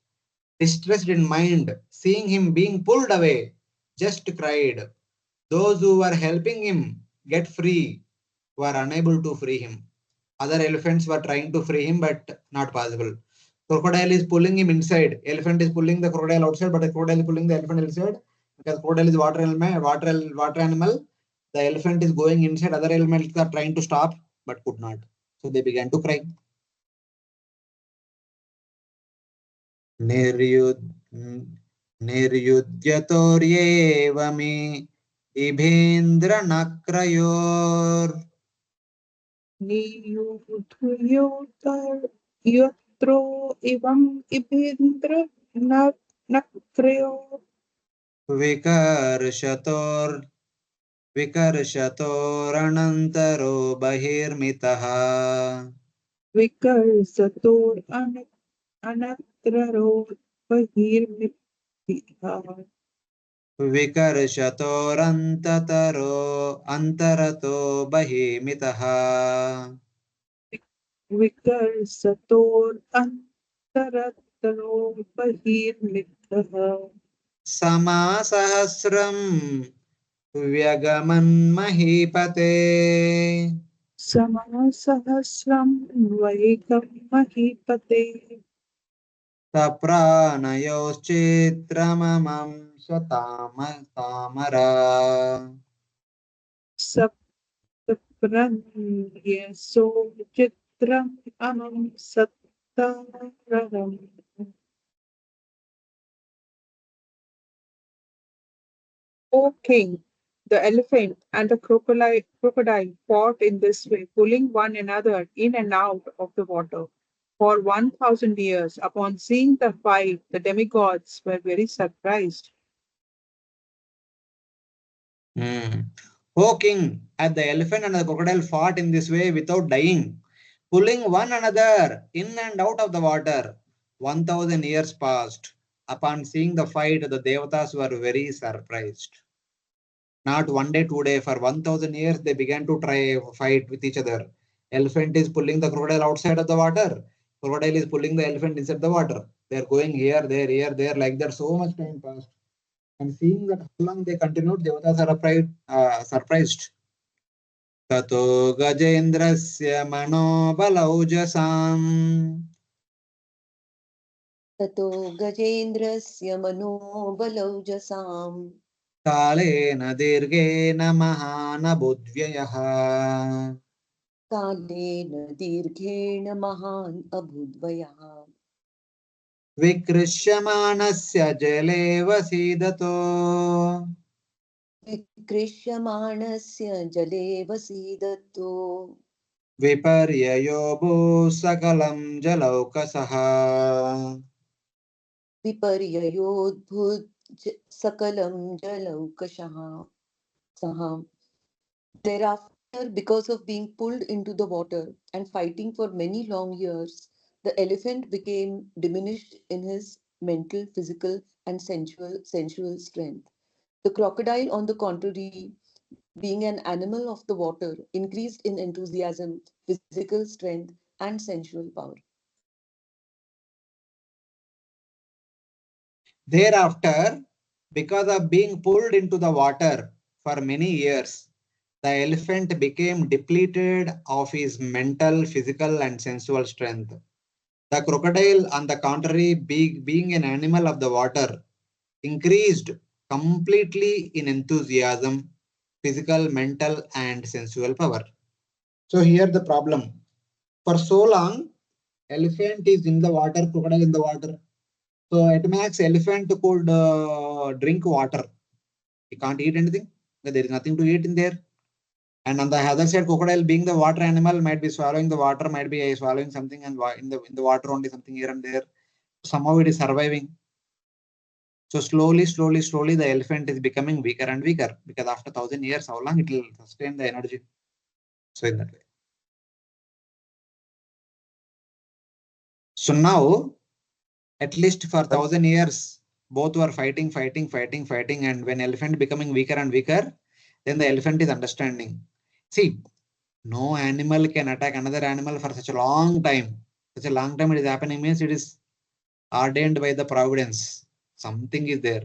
distressed in mind, seeing him being pulled away, just cried. Those who were helping him get free were unable to free him. Other elephants were trying to free him, but not possible. Crocodile is pulling him inside. Elephant is pulling the crocodile outside, but the crocodile is pulling the elephant inside. Because crocodile is water animal, water animal. The elephant is going inside. Other elements are trying to stop, but could not. So they began to cry. Niryud Niryudyatoryeevami Ibhendra Nakrayor नियुद्धयोतर यत्रो इवम् इभेन्द्र नक्रयो Vikarshator विकर्षतोरणन्तरो बहिर्मितः विकर्षतोर अनत्ररो बहिर्मिथिः विकर्षतोरन्ततरो अन्तरतो बहिर्मितः विकर्षतोर अन्तरतरो बहिर्मिथः समासहस्रं व्यगमन्महीपते समासहस्रं वैकं महीपते सप्राणयोश्चित्रममं शतामरा सप्तप्रणयसो चित्रम् अहं सत्तारहम्. O king, the elephant and the crocodile fought in this way, pulling one another in and out of the water. For 1,000 years, upon seeing the fight, the demigods were very surprised. O king, as the elephant and the crocodile fought in this way without dying, pulling one another in and out of the water, 1000 years passed. Upon seeing the fight, the devatas were very surprised. Not 1 day, 2 day, for 1000 years they began to try fight with each other. Elephant is pulling the crocodile outside of the water. Crocodile is pulling the elephant inside the water. They are going here, there, like that. So much time passed. And seeing that how long they continued, devatas are surprised. Tato Gajendrasya Manobalaujasam Tato Gajendrasya Manobalaujasam Kalena Dirgena Mahanabudvyayaha Kalena Dirghena Mahan Abhudvayah Vikrishyamanasya Jale Vasidato Vikrishyamaणस्य जले वसीदतो Viparyayobo Sakalam Jalaukasaha. विपर्ययोद्भुत सकलम जलौकशः Saham. Thereafter, because of being pulled into the water and fighting for many long years, the elephant became diminished in his mental, physical, and sensual strength. The crocodile, on the contrary, being an animal of the water, increased in enthusiasm, physical strength, and sensual power. Thereafter, because of being pulled into the water for many years, the elephant became depleted of his mental, physical, and sensual strength. The crocodile, on the contrary, being an animal of the water, increased completely in enthusiasm, physical, mental, and sensual power. So here the problem. For so long, elephant is in the water, crocodile in the water. So at max, elephant could drink water. He can't eat anything. There is nothing to eat in there. And on the other side, crocodile being the water animal might be swallowing the water, might be swallowing something, and in the water only something here and there. Somehow it is surviving. So slowly, the elephant is becoming weaker and weaker because after 1000 years, how long it will sustain the energy? So in that way. So now, at least for 1000 years, both were fighting, and when elephant becoming weaker and weaker, then the elephant is understanding. See, no animal can attack another animal for such a long time. Such a long time it is happening means it is ordained by the providence. Something is there.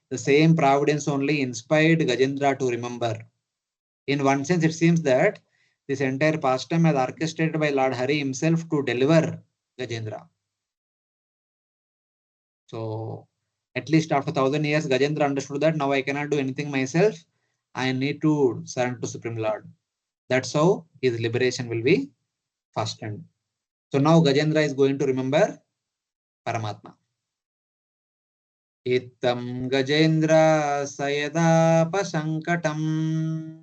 The same providence only inspired Gajendra to remember. In one sense, it seems that this entire pastime is orchestrated by Lord Hari himself to deliver Gajendra. So at least after 1000 years, Gajendra understood that now I cannot do anything myself. I need to surrender to Supreme Lord. That's how his liberation will be fastened. So now Gajendra is going to remember Paramatma. Ittam Gajendra Sayada Pasankatam.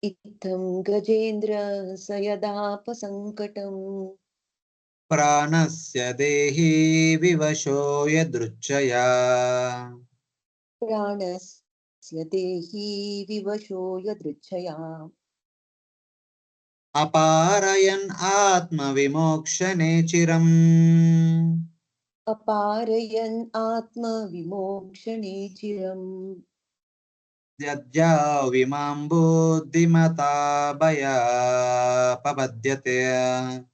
Itham Gajendra Sayadapasankatam Pranasya Dehi Vivasho Yadruchaya. Pranasya Dehi Vivasho Yadrichaya Aparayan Atma Vimokshane Chiram. Aparayan Atma Vimokshane Chiram Yadya Vimam Buddhimata Baya Papadyate.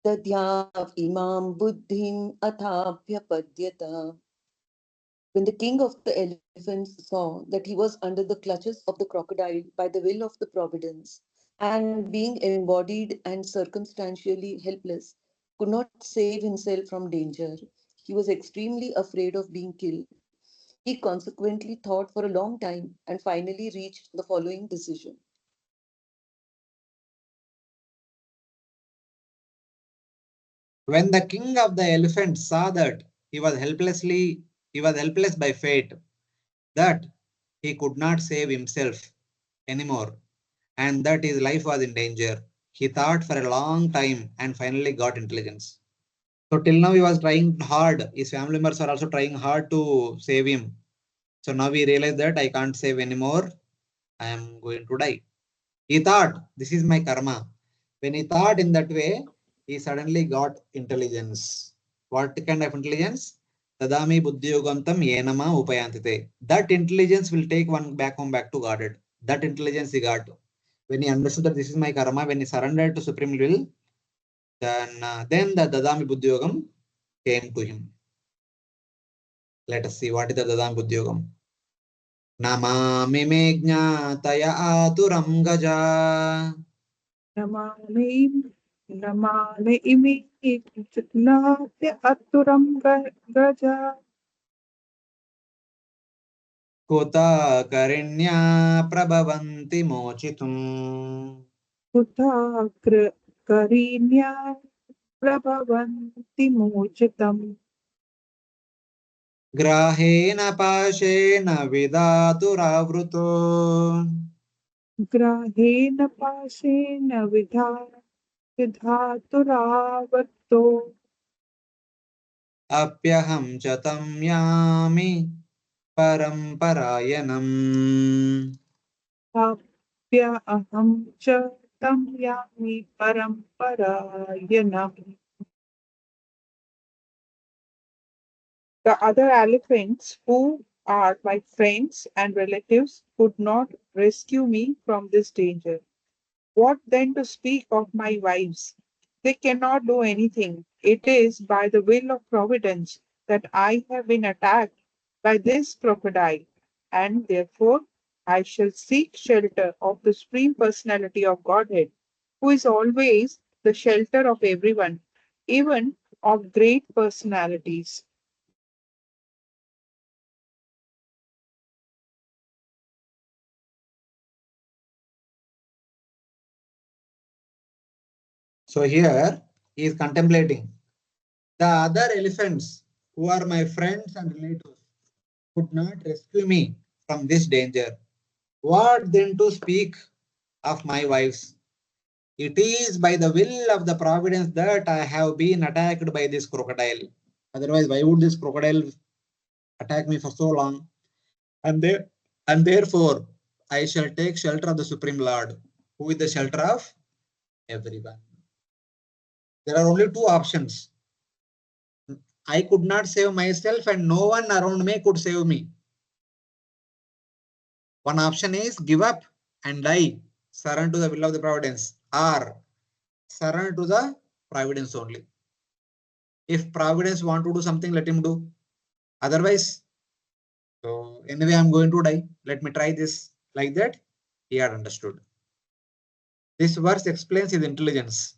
Tadhyav Imam Buddhim Athabhyapadyata. When the king of the elephants saw that he was under the clutches of the crocodile by the will of the providence, and being embodied and circumstantially helpless, could not save himself from danger, he was extremely afraid of being killed. He consequently thought for a long time and finally reached the following decision. When the king of the elephants saw that he was helpless by fate, that he could not save himself anymore, and that his life was in danger, he thought for a long time and finally got intelligence. So till now he was trying hard. His family members are also trying hard to save him. So now he realized that I can't save anymore. I am going to die. He thought this is my karma. When he thought in that way, he suddenly got intelligence. What kind of intelligence? Tadami buddhyogantam yenama upayantite. That intelligence will take one back home back to Godhead. That intelligence he got. When he understood that this is my karma, when he surrendered to Supreme Will, then the Dadami Buddhyogam came to him. Let us see what is the Dadami Buddhyogam. Namami me jnataya aturam gaja. Namami इमे नाट्य अतुरं गजा Kota karinya prabhavanti mochitum. हुताग्रकरिण्या प्रभवन्ति मोचितम् Grahena pashena vidaturavruto. ग्राहेण पाशेन विधातुरावर्तो Apyaham chatam yami paramparayanam. प्राप्य अहं च तं यामि परम्परायणम्. The other elephants, who are my friends and relatives, could not rescue me from this danger. What then to speak of my wives? They cannot do anything. It is by the will of Providence that I have been attacked by this crocodile, and therefore I shall seek shelter of the Supreme Personality of Godhead, who is always the shelter of everyone, even of great personalities. So here he is contemplating. The other elephants who are my friends and relatives could not rescue me from this danger. What then to speak of my wives? It is by the will of the providence that I have been attacked by this crocodile. Otherwise, why would this crocodile attack me for so long? And there and therefore I shall take shelter of the Supreme Lord, who is the shelter of everyone. There are only two options. I could not save myself, and no one around me could save me. One option is give up and die, surrender to the will of the providence, or surrender to the providence only. If providence want to do something, let him do. Otherwise, so anyway, I'm going to die. Let me try this. Like that, he had understood. This verse explains his intelligence.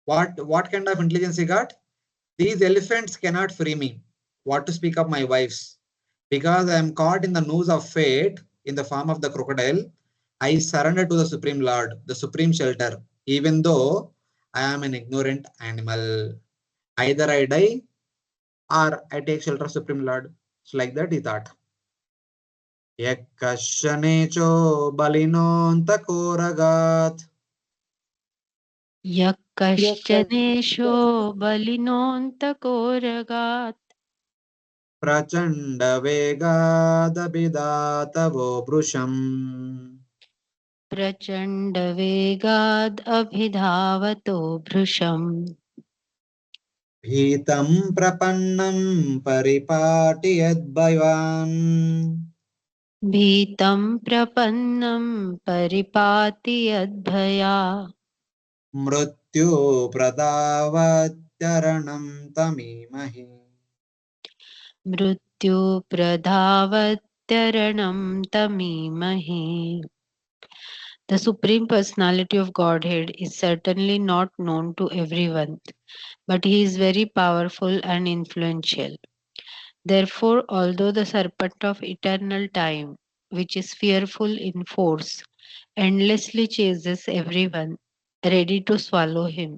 What kind of intelligence he got? These elephants cannot free me. What to speak of my wives? Because I am caught in the noose of fate in the form of the crocodile, I surrender to the Supreme Lord, the Supreme Shelter, even though I am an ignorant animal. Either I die or I take shelter of Supreme Lord. So like that he thought. Yakkashanecho balinontakoragat यः कश्चनेशो बलिनोऽन्तकोरगात् prachanda vegadabhidatavo brusham. प्रचण्डवेगादभिधावतो भृशम् भीतं प्रपन्नं परिपाटि यद्भवान् भीतं प्रपन्नं परिपाति यद्भया मृत्यु प्रदावत्यरणं तमीमहि. मृत्युप्रधावत्यरणं तमीमहि. The Supreme Personality of Godhead is certainly not known to everyone, but he is very powerful and influential. Therefore, although the serpent of eternal time, which is fearful in force, endlessly chases everyone, ready to swallow him,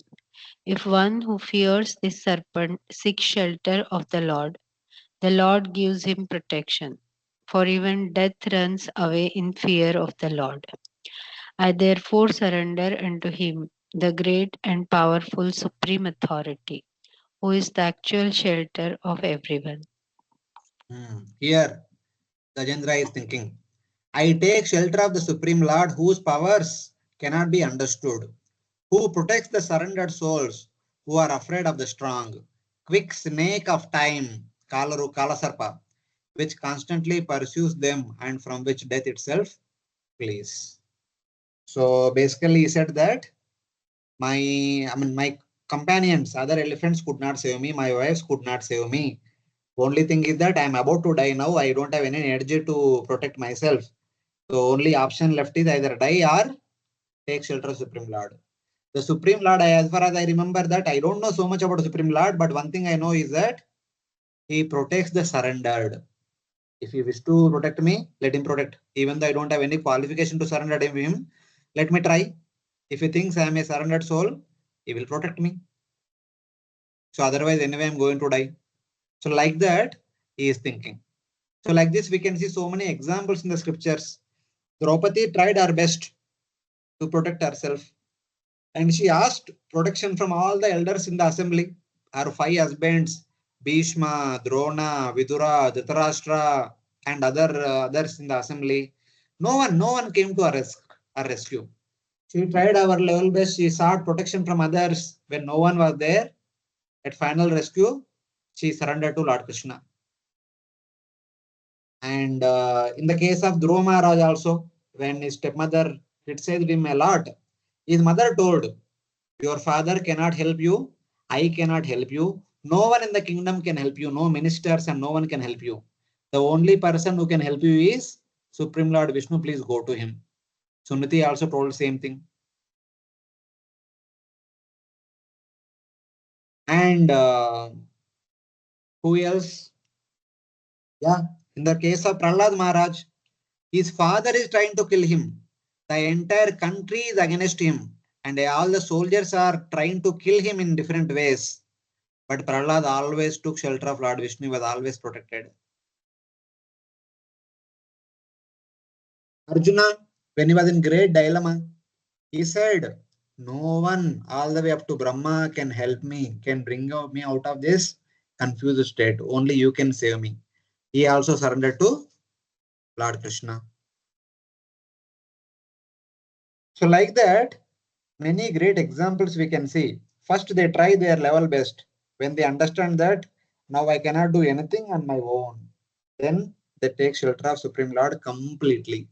if one who fears this serpent seeks shelter of the Lord gives him protection. For even death runs away in fear of the Lord. I therefore surrender unto him, the great and powerful Supreme Authority, who is the actual shelter of everyone. Here, Gajendra is thinking, I take shelter of the Supreme Lord whose powers cannot be understood, who protects the surrendered souls who are afraid of the strong, quick snake of time, Kalasarpa, which constantly pursues them and from which death itself flees. So basically, he said that my companions, other elephants could not save me, my wives could not save me. Only thing is that I am about to die now. I don't have any energy to protect myself. So only option left is either die or take shelter of Supreme Lord. The Supreme Lord, as far as I remember that, I don't know so much about the Supreme Lord, but one thing I know is that he protects the surrendered. If he wish to protect me, let him protect. Even though I don't have any qualification to surrender him, let me try. If he thinks I am a surrendered soul, he will protect me. So otherwise, anyway, I'm going to die. So like that, he is thinking. So like this, we can see so many examples in the scriptures. Draupadi tried her best to protect herself. And she asked protection from all the elders in the assembly. Her 5 husbands, Bhishma, Drona, Vidura, Dhritarashtra, and others in the assembly. No one came to her rescue. She tried her level best. She sought protection from others when no one was there. At final rescue, she surrendered to Lord Krishna. And in the case of Dhruva Maharaj also, when his stepmother criticized him a lot, his mother told, your father cannot help you, I cannot help you, no one in the kingdom can help you, no ministers and no one can help you. The only person who can help you is Supreme Lord Vishnu, please go to him. Suniti also told the same thing. And who else? Yeah, in the case of Prahlad Maharaj, his father is trying to kill him. The entire country is against him. And all the soldiers are trying to kill him in different ways. But Prahlad always took shelter of Lord Vishnu, was always protected. Arjuna, when he was in great dilemma, he said, no one all the way up to Brahma can help me, can bring me out of this confused state. Only you can save me. He also surrendered to Lord Krishna. So like that, many great examples we can see. First, they try their level best. When they understand that now I cannot do anything on my own, then they take shelter of Supreme Lord completely.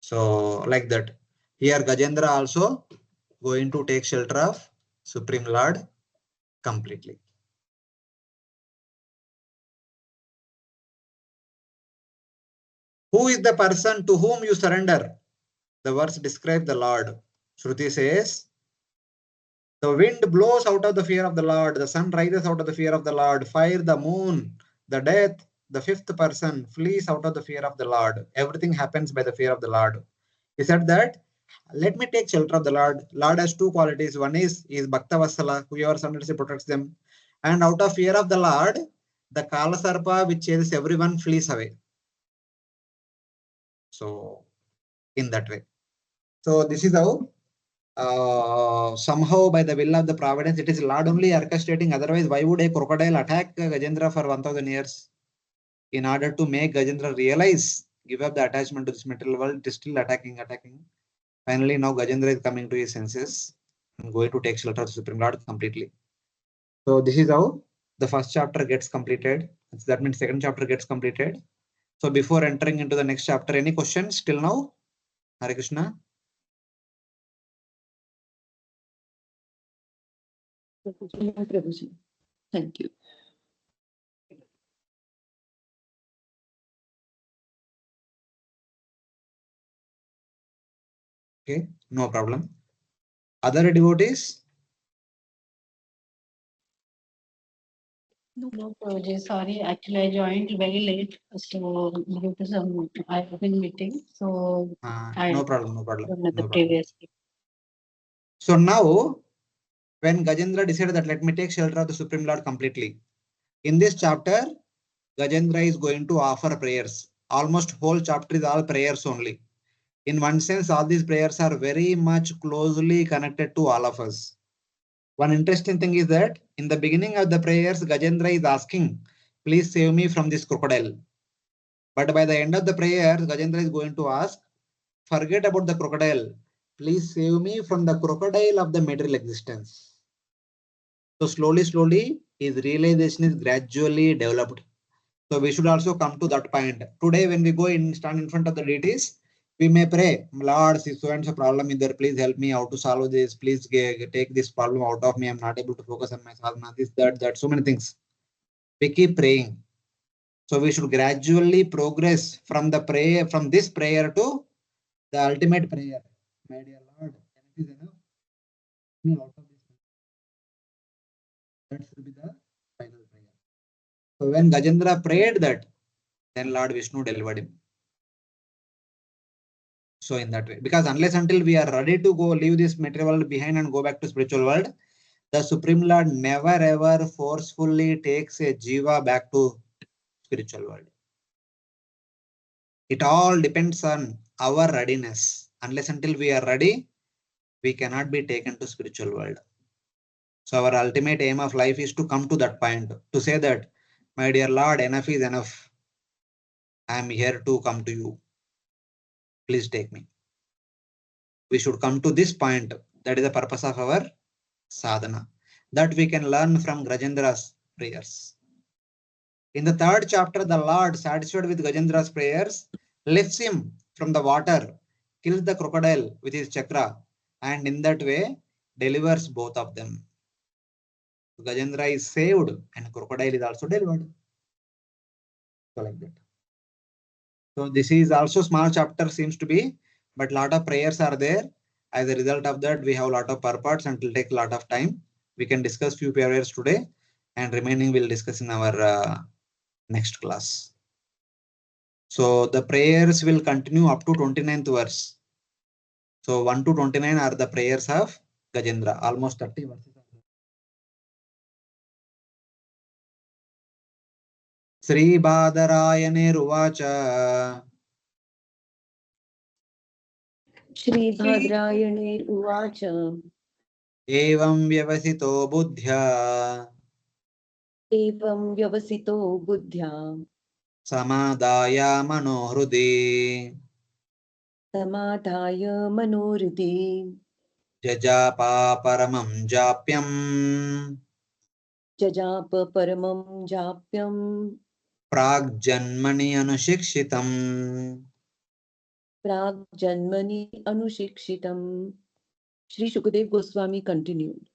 So like that. Here Gajendra also going to take shelter of Supreme Lord completely. Who is the person to whom you surrender? The verse describes the Lord. Shruti says, the wind blows out of the fear of the Lord, the sun rises out of the fear of the Lord, fire, the moon, the death, the fifth person flees out of the fear of the Lord. Everything happens by the fear of the Lord. He said that, let me take shelter of the Lord. Lord has 2 qualities. One is Bhakta Vassala, whoever surrenders, he protects them. And out of fear of the Lord, the Kala Sarpa, which chases everyone, flees away. So, in that way. So, this is how somehow by the will of the providence, it is Lord only orchestrating. Otherwise, why would a crocodile attack Gajendra for 1000 years? In order to make Gajendra realize, give up the attachment to this material world, it is still attacking. Finally, now Gajendra is coming to his senses and going to take shelter of the Supreme Lord completely. So this is how the first chapter gets completed. That means second chapter gets completed. So before entering into the next chapter, any questions till now? Hare Krishna. Thank you. Okay, no problem. Other devotees? No, Prabhuji, sorry. Actually, I joined very late, so due to some I have been meeting, so I No problem. don't know the No problem. previous. So now, when Gajendra decided that let me take shelter of the Supreme Lord completely, in this chapter, Gajendra is going to offer prayers. Almost whole chapter is all prayers only. In one sense, all these prayers are very much closely connected to all of us. One interesting thing is that in the beginning of the prayers, Gajendra is asking, please save me from this crocodile. But by the end of the prayers, Gajendra is going to ask, forget about the crocodile. Please save me from the crocodile of the material existence. So slowly, his realization is gradually developed. So we should also come to that point. Today, when we go in, stand in front of the deities, we may pray, Lord, see so and so problem is there. Please help me out to solve this. Please take this problem out of me. I'm not able to focus on my sadhana. This, that, so many things. We keep praying. So we should gradually progress from the prayer, from this prayer to the ultimate prayer. My dear Lord, it is enough. Me out of this. That should be the final prayer. So when Gajendra prayed that, then Lord Vishnu delivered him. So in that way, because unless until we are ready to go leave this material world behind and go back to spiritual world, the Supreme Lord never ever forcefully takes a jiva back to spiritual world. It all depends on our readiness. Unless until we are ready, we cannot be taken to spiritual world. So our ultimate aim of life is to come to that point, to say that, my dear Lord, enough is enough. I am here to come to you. Please take me. We should come to this point. That is the purpose of our sadhana. That we can learn from Gajendra's prayers. In the third chapter, the Lord, satisfied with Gajendra's prayers, lifts him from the water, kills the crocodile with his chakra, and in that way delivers both of them. Gajendra is saved and crocodile is also delivered. So like that. So this is also small chapter seems to be, but lot of prayers are there. As a result of that, we have a lot of purports and it will take a lot of time. We can discuss few prayers today and remaining we'll discuss in our next class. So the prayers will continue up to 29th verse. So 1 to 29 are the prayers of Gajendra, almost 30 verses. Sri Badarayane Ruvacha. श्रीभाद्रायणे उवाच Evam vyavasito buddhya एवं व्यवसितो बुद्ध्या samadaya manohrudi समाधाय मनोहृदि jajapa paramam japyam जजाप परमं जाप्यं pragjanmani anushikshitam. प्राग्जन्मनि अनुशिक्षितम्. Sri Shukadev Goswami continued.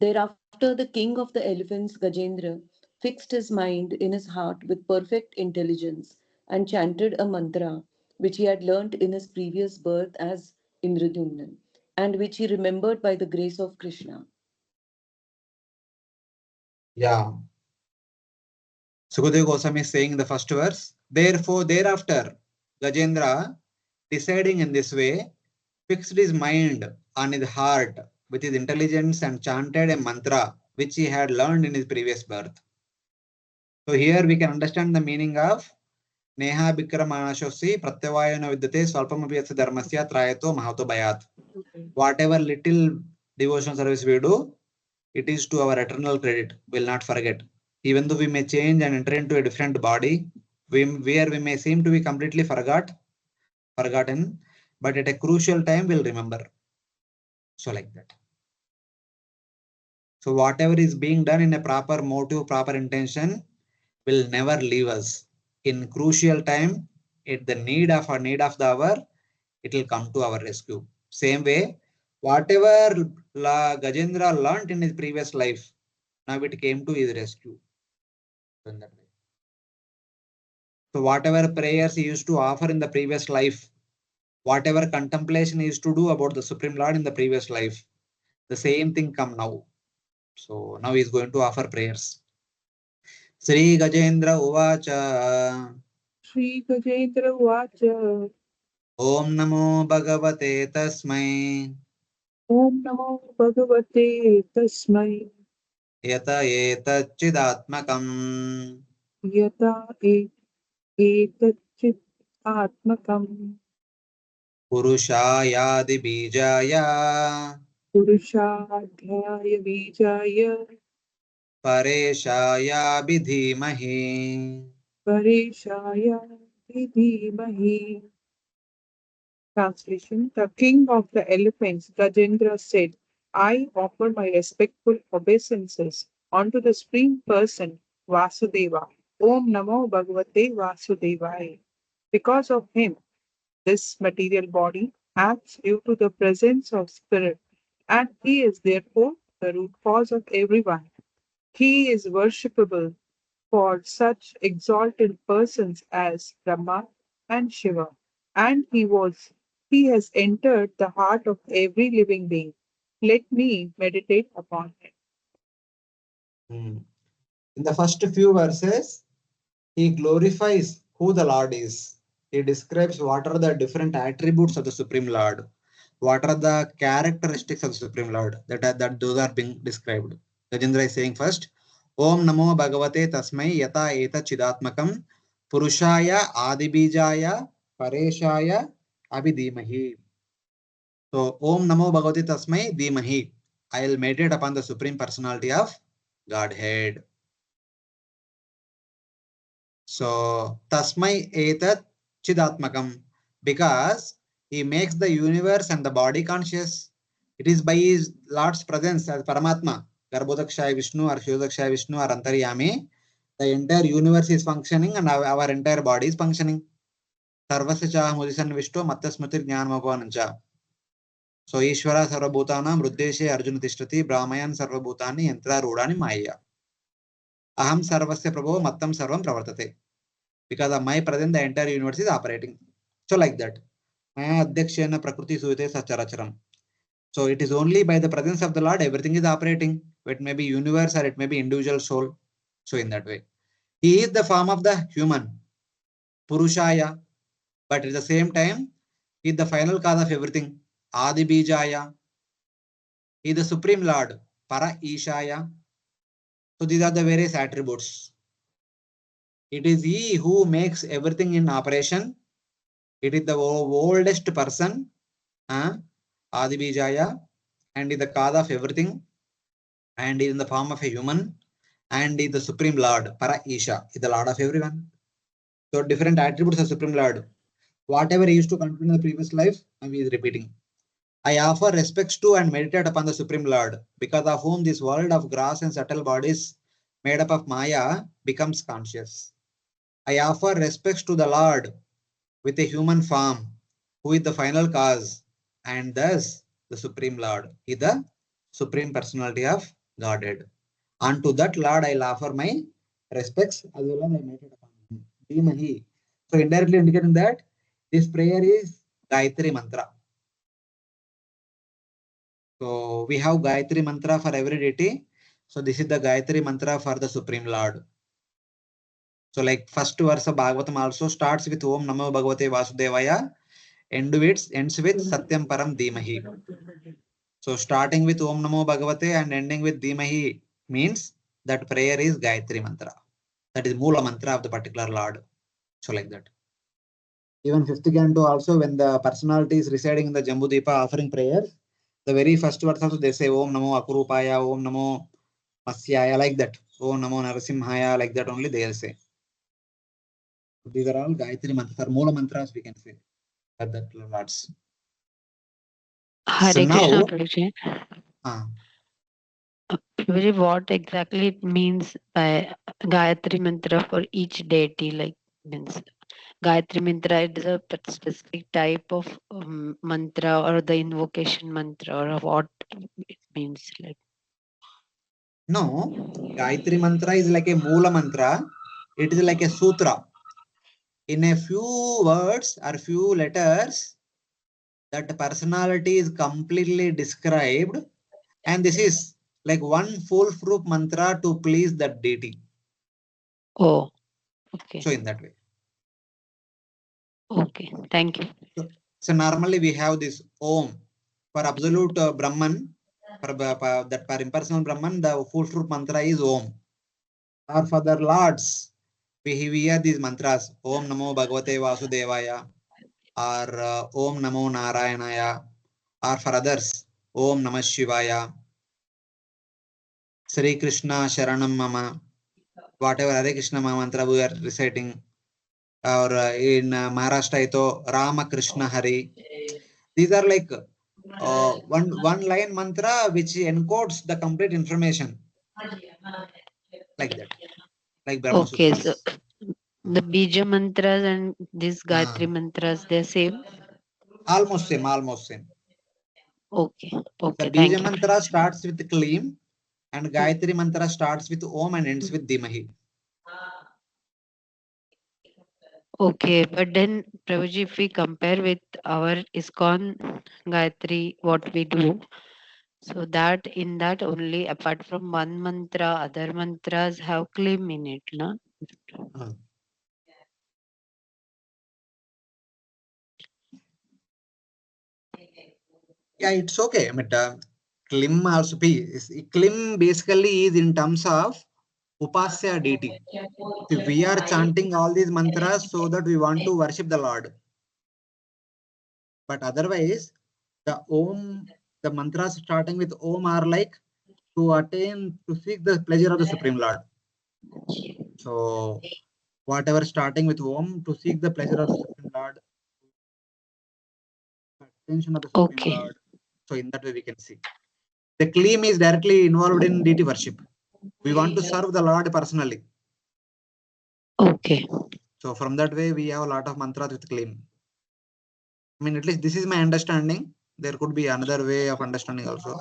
Thereafter, the king of the elephants, Gajendra, fixed his mind in his heart with perfect intelligence and chanted a mantra which he had learnt in his previous birth as Indradyumna and which he remembered by the grace of Krishna. Yeah. Sukadeva Goswami is saying in the first verse, therefore, thereafter, Gajendra, deciding in this way, fixed his mind on his heart with his intelligence and chanted a mantra which he had learned in his previous birth. So here we can understand the meaning of Neha Bikramanashosi Pratyavayana Vidyate Swalpamapyatsa Dharmasya Trayato Mahato Bayat. Whatever little devotional service we do, it is to our eternal credit. We'll not forget. Even though we may change and enter into a different body, where we may seem to be completely forgotten, but at a crucial time we'll remember. So like that. So whatever is being done in a proper motive, proper intention will never leave us. In crucial time, at the need of the hour, it will come to our rescue. Same way, whatever Gajendra learnt in his previous life, now it came to his rescue. So whatever prayers he used to offer in the previous life, whatever contemplation he used to do about the Supreme Lord in the previous life, the same thing come now. So now he is going to offer prayers. Sri Gajendra Uvacha. Sri Gajendra Vacha. Om Namo Bhagavate Tasmai. Om Namo Bhagavate Tasmai. Yata Etachchidatmakam. Yata ekachit atmakam. Purushayadi Bijaya. Purushadhyaya Bijaya Pareshaya Bidhimahi. Pareshaya Vidhimahi. Translation: The king of the elephants, Gajendra, said, I offer my respectful obeisances unto the Supreme Person, Vasudeva. Om Namo Bhagavate Vasudevaya. Because of him, this material body acts due to the presence of spirit, and he is therefore the root cause of everyone. He is worshipable for such exalted persons as Brahma and Shiva, and he has entered the heart of every living being. Let me meditate upon him. In the first few verses, he glorifies who the Lord is. He describes what are the different attributes of the Supreme Lord. What are the characteristics of the Supreme Lord that those are being described. Gajendra is saying first, Om Namo Bhagavate Tasmai Yata Eta Chidatmakam Purushaya Adibijaya Pareshaya Abhidimahi. So Om Namo Bhagavate Tasmai Dimahi. I will meditate upon the Supreme Personality of Godhead. So Tasmai Etat Chidatmakam, because he makes the universe and the body conscious. It is by his Lord's presence as Paramatma, Garbhodakshaya Vishnu or Shodakshaya Vishnu or Antaryami, the entire universe is functioning and our entire body is functioning. Sarvasya cha mudisan Vishnu Mattasmati Jnanamapanancha. So Ishvara Sarvabhutanam Ruddeshe Arjuna Tishtati Brahmayan Sarvabhutani Yantra Rudani Maya. Aham Sarvasya Prabho Mattam Sarvam Pravartate. Because of my presence, the entire universe is operating. So like that. Maya Adhyakshena Prakriti Suyate Sacharacharam. So it is only by the presence of the Lord everything is operating. It may be universe or it may be individual soul. So in that way. He is the form of the human, Purushaya. But at the same time, he is the final cause of everything. Adi Bijaya. He is the Supreme Lord, Para Ishaya. So these are the various attributes. It is he who makes everything in operation. It is the oldest person, Adibijaya, and is the cause of everything, and is in the form of a human, and is the Supreme Lord, Para Isha, is the Lord of everyone. So different attributes of Supreme Lord. Whatever he used to continue in the previous life, and he is repeating. I offer respects to and meditate upon the Supreme Lord, because of whom this world of gross and subtle bodies made up of Maya becomes conscious. I offer respects to the Lord with a human form, who is the final cause, and thus the Supreme Lord is the Supreme Personality of Godhead. Unto that Lord I'll offer my respects as well as I meditate upon him. Dhimahi. So indirectly indicating that this prayer is Gayatri Mantra. So we have Gayatri Mantra for every deity. So this is the Gayatri Mantra for the Supreme Lord. So like first verse of Bhagavatam also starts with Om Namo Bhagavate Vasudevaya, ends with Satyam Param Dhimahi. So starting with Om Namo Bhagavate and ending with Dhimahi means that prayer is Gayatri Mantra. That is Moola Mantra of the particular Lord. So like that. Even fifth canto also, when the personality is residing in the Jambudipa offering prayers, the very first verse also they say Om Namo Akurupaya, Om Namo Masyaya, like that. Om Namo Narasimhaya, like that only they'll say. These are all Gayatri Mantras, or Moola Mantras we can say. At that Lords. Hare So Krishna, now, Prabhuji. uh, Prabhuji, what exactly it means by Gayatri Mantra for each deity? Like, means Gayatri Mantra, it is a specific type of mantra or the invocation mantra, or what it means. Like, no, Gayatri Mantra is like a Moola Mantra. It is like a sutra. In a few words or few letters, that personality is completely described, and this is like one foolproof mantra to please that deity. oh, okay. So in that way. Okay, thank you. So normally we have this Om for absolute Brahman, for that for impersonal Brahman, the foolproof mantra is Om. Or for the lords, we hear these mantras Om Namo Bhagavate Vasudevaya, or Om Namo Narayanaya, or for others Om Namah Shivaya, Sri Krishna Sharanam Mama, whatever Hare Krishna mantra we are reciting, or in Maharashtra ito Rama Krishna Hari. These are like one line mantra which encodes the complete information, like that, like Brahma Okay, so Sutras. the Bija mantras and these Gayatri mantras, they're same? Almost same, almost same. Okay, The okay, Bija thank you. mantra starts with Klim and Gayatri mantra starts with Om and ends with Dimahi. Okay, but then Prabhuji, if we compare with our ISKCON Gayatri, what we do, so that in that only, apart from one mantra, other mantras have claim in it, na? Yeah, it's okay. But Klim also Klim basically is in terms of Upasya deity. So we are chanting all these mantras so that we want to worship the Lord. But otherwise, the mantras starting with Om are like to seek the pleasure of the Supreme Lord. So whatever starting with Om to seek the pleasure of the Supreme Lord, attention of the Supreme Okay, Lord. So in that way we can see. The Klim is directly involved in deity worship. We want to serve the Lord personally. okay. So from that way, we have a lot of mantras with Klim. I mean, at least this is my understanding. There could be another way of understanding also.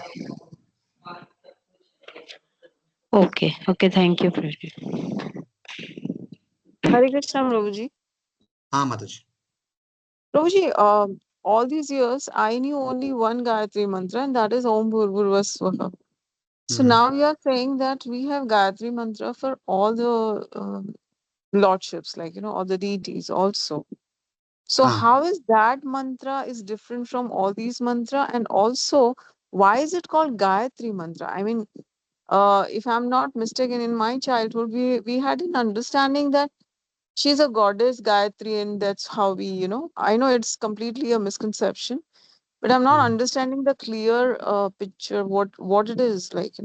Okay, okay, thank you, Prabhuji. Hare Krishna, Prabhuji. Mataji. Prabhuji, all these years, I knew only one Gayatri mantra, and that is Om Bhurvurva Swaha. So now you are saying that we have Gayatri mantra for all the lordships, like, all the deities also. So how is that mantra is different from all these mantra? And also, why is it called Gayatri mantra? I mean, if I'm not mistaken, in my childhood, we had an understanding that she's a goddess Gayatri, and that's how I know it's completely a misconception, but I'm not understanding the clear picture, what it is like,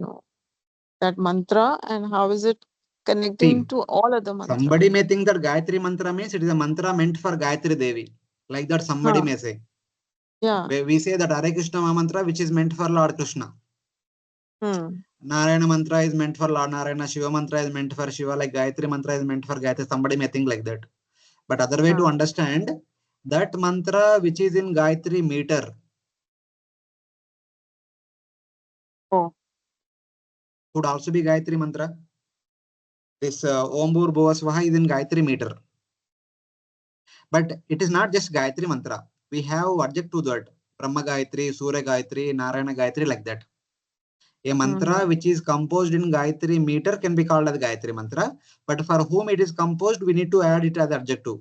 that mantra, and how is it connecting See, to all other mantras. somebody may think that Gayatri mantra means it is a mantra meant for Gayatri Devi. Like that, somebody may say. Yeah. We say that Hare Krishna mantra, which is meant for Lord Krishna. Hmm. Narayana mantra is meant for Lord Narayana. Shiva mantra is meant for Shiva. Like Gayatri mantra is meant for Gayatri. Somebody may think like that. But other way to understand that mantra which is in Gayatri meter. Oh. Could also be Gayatri mantra. This Om Bhur Bhuva Swaha is in Gayatri meter. But it is not just Gayatri mantra. We have adjective to that. Brahma Gayatri, Surya Gayatri, Narayana Gayatri, like that. A mantra which is composed in Gayatri meter can be called as Gayatri mantra. But for whom it is composed, we need to add it as adjective.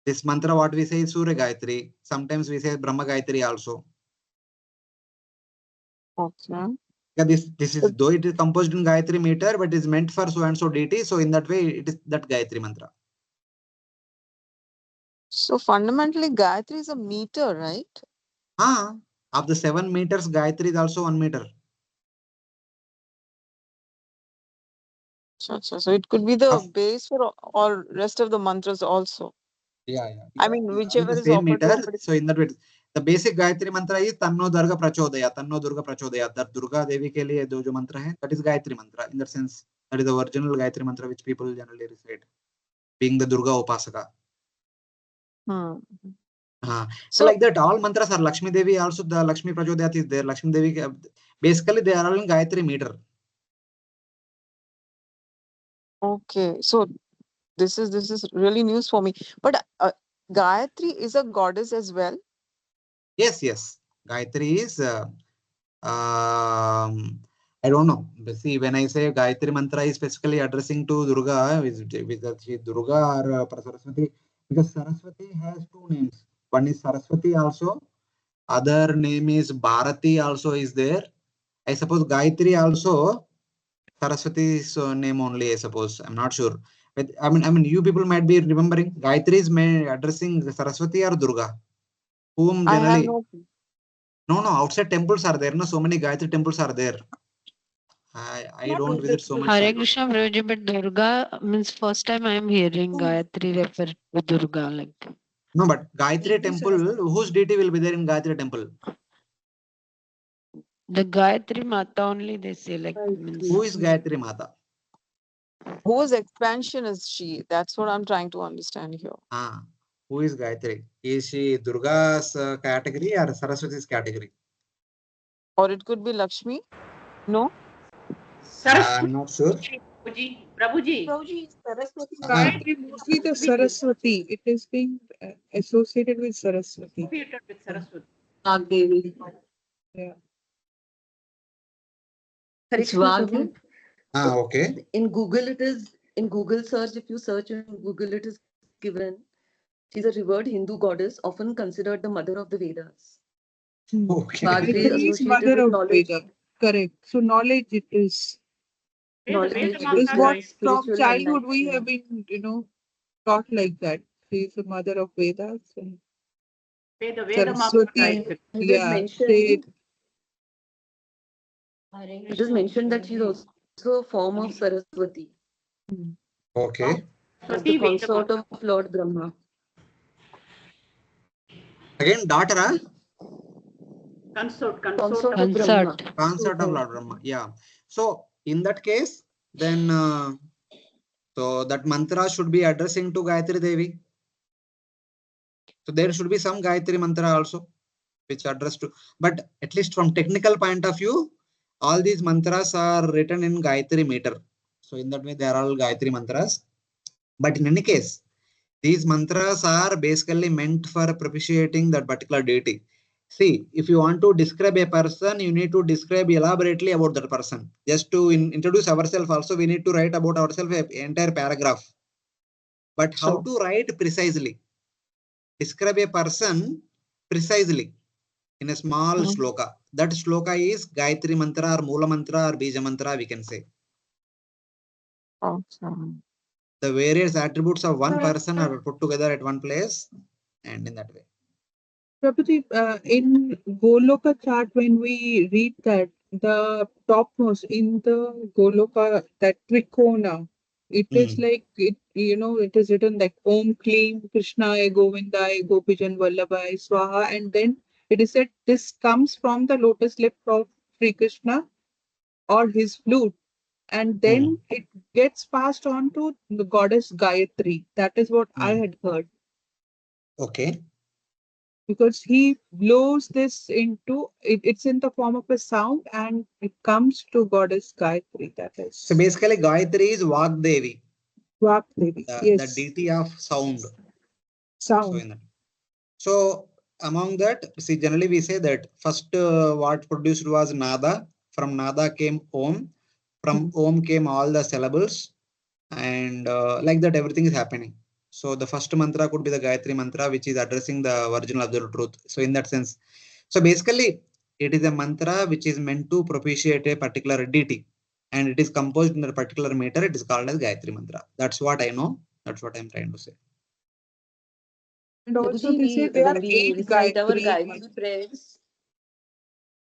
This mantra, what we say is Surya Gayatri. Sometimes we say Brahma Gayatri also. Okay. Yeah, this is though it is composed in Gayatri meter, but is meant for so and so deity. So in that way, it is that Gayatri mantra. So fundamentally, Gayatri is a meter, right? Of the 7 meters, Gayatri is also 1 meter. So it could be the base for all rest of the mantras also. Yeah. I mean, whichever The is same offered to meter. a particular. So in that way, the basic Gayatri mantra is Tanno Durga Prachodaya. Tanno Durga Prachodaya. That Durga Devi ke liye jo mantra hai, that is Gayatri mantra. In that sense, that is the original Gayatri mantra which people generally recite, being the Durga Upasaka. So like that, all mantras are Lakshmi Devi. Also, the Lakshmi Prachodayat is there. Lakshmi Devi. Basically, they are all in Gayatri meter. Okay, so this is really news for me. But Gayatri is a goddess as well. Yes. Gayatri is. I don't know. See, when I say Gayatri mantra is specifically addressing to Durga, is she Durga or Saraswati? Because Saraswati has 2 names. One is Saraswati also. Other name is Bharati also is there. I suppose Gayatri also Saraswati's name only. I suppose I'm not sure. But I mean, you people might be remembering Gayatri is addressing Saraswati or Durga, whom I have generally. no. No, outside temples are there. No, so many Gayatri temples are there. I don't visit so much. Hare Krishna Prabhuji, but Durga means first time I am hearing Gayatri refer to Durga like. No, but Gayatri temple, whose deity will be there in Gayatri temple? The Gayatri Mata only they say like means. Who is Gayatri Mata? Whose expansion is she? That's what I'm trying to understand here. Who is Gayatri? Is she Durga's category or Saraswati's category? Or it could be Lakshmi? No? I'm not sure. Prabhuji. Saraswati. Gayatri mostly the Saraswati. It is being associated with Saraswati. With Saraswati. Nagdevi. Yeah. Hare It's Krishna, Vagyu. Prabhu. Okay. In Google, it is in Google search. If you search in Google, it is given. She's a revered Hindu goddess, often considered the mother of the Vedas. Okay. Vagyu Gayatri is associated mother with of knowledge. Veda. Correct. So knowledge it is. Knowledge, Is wisdom, what from spiritual childhood we have enlightenment. been, taught like that. She is the mother of Vedas. And Veda Saraswati, And it is yeah, mentioned. It is mentioned that she's also a form of Saraswati, Okay. as the consort of Lord Brahma. Again, daughter, huh? Consort Consort of Consort. Brahma. Consort of Lord Brahma. Yeah. So in that case, then so that mantra should be addressing to Gayatri Devi. So there should be some Gayatri mantra also, which address to. But at least from technical point of view, all these mantras are written in Gayatri meter. So in that way, they are all Gayatri mantras. But in any case, these mantras are basically meant for propitiating that particular deity. See, if you want to describe a person, you need to describe elaborately about that person. Just to introduce ourselves also, we need to write about ourselves an entire paragraph. But how to write precisely? Describe a person precisely in a small shloka. That shloka is Gayatri mantra or Mula mantra or Bija mantra, we can say. The various attributes of one person are put together at one place and in that way. Prabhuji, in Goloka chart, when we read that, the topmost in the Goloka, that Trikona, it is like, it is written like Om Klim Krishnaya Govindaya Gopijan Vallabhai Swaha, and then it is said this comes from the lotus lip of Sri Krishna or his flute, and then it gets passed on to the goddess Gayatri. That is what I had heard. Okay. Because he blows this into it's in the form of a sound and it comes to goddess Gayatri. That is. So basically, Gayatri is Vagdevi, Vagdevi. the deity of sound. Sound. So among that, see, generally we say that first what produced was Nada. From Nada came Om. From Om came all the syllables, and like that everything is happening. So the first mantra could be the Gayatri mantra, which is addressing the original absolute truth. So in that sense, so basically it is a mantra which is meant to propitiate a particular deity, and it is composed in a particular meter. It is called as Gayatri mantra. That's what I know. That's what I'm trying to say. And also they say there are 8 Gayatri prayers.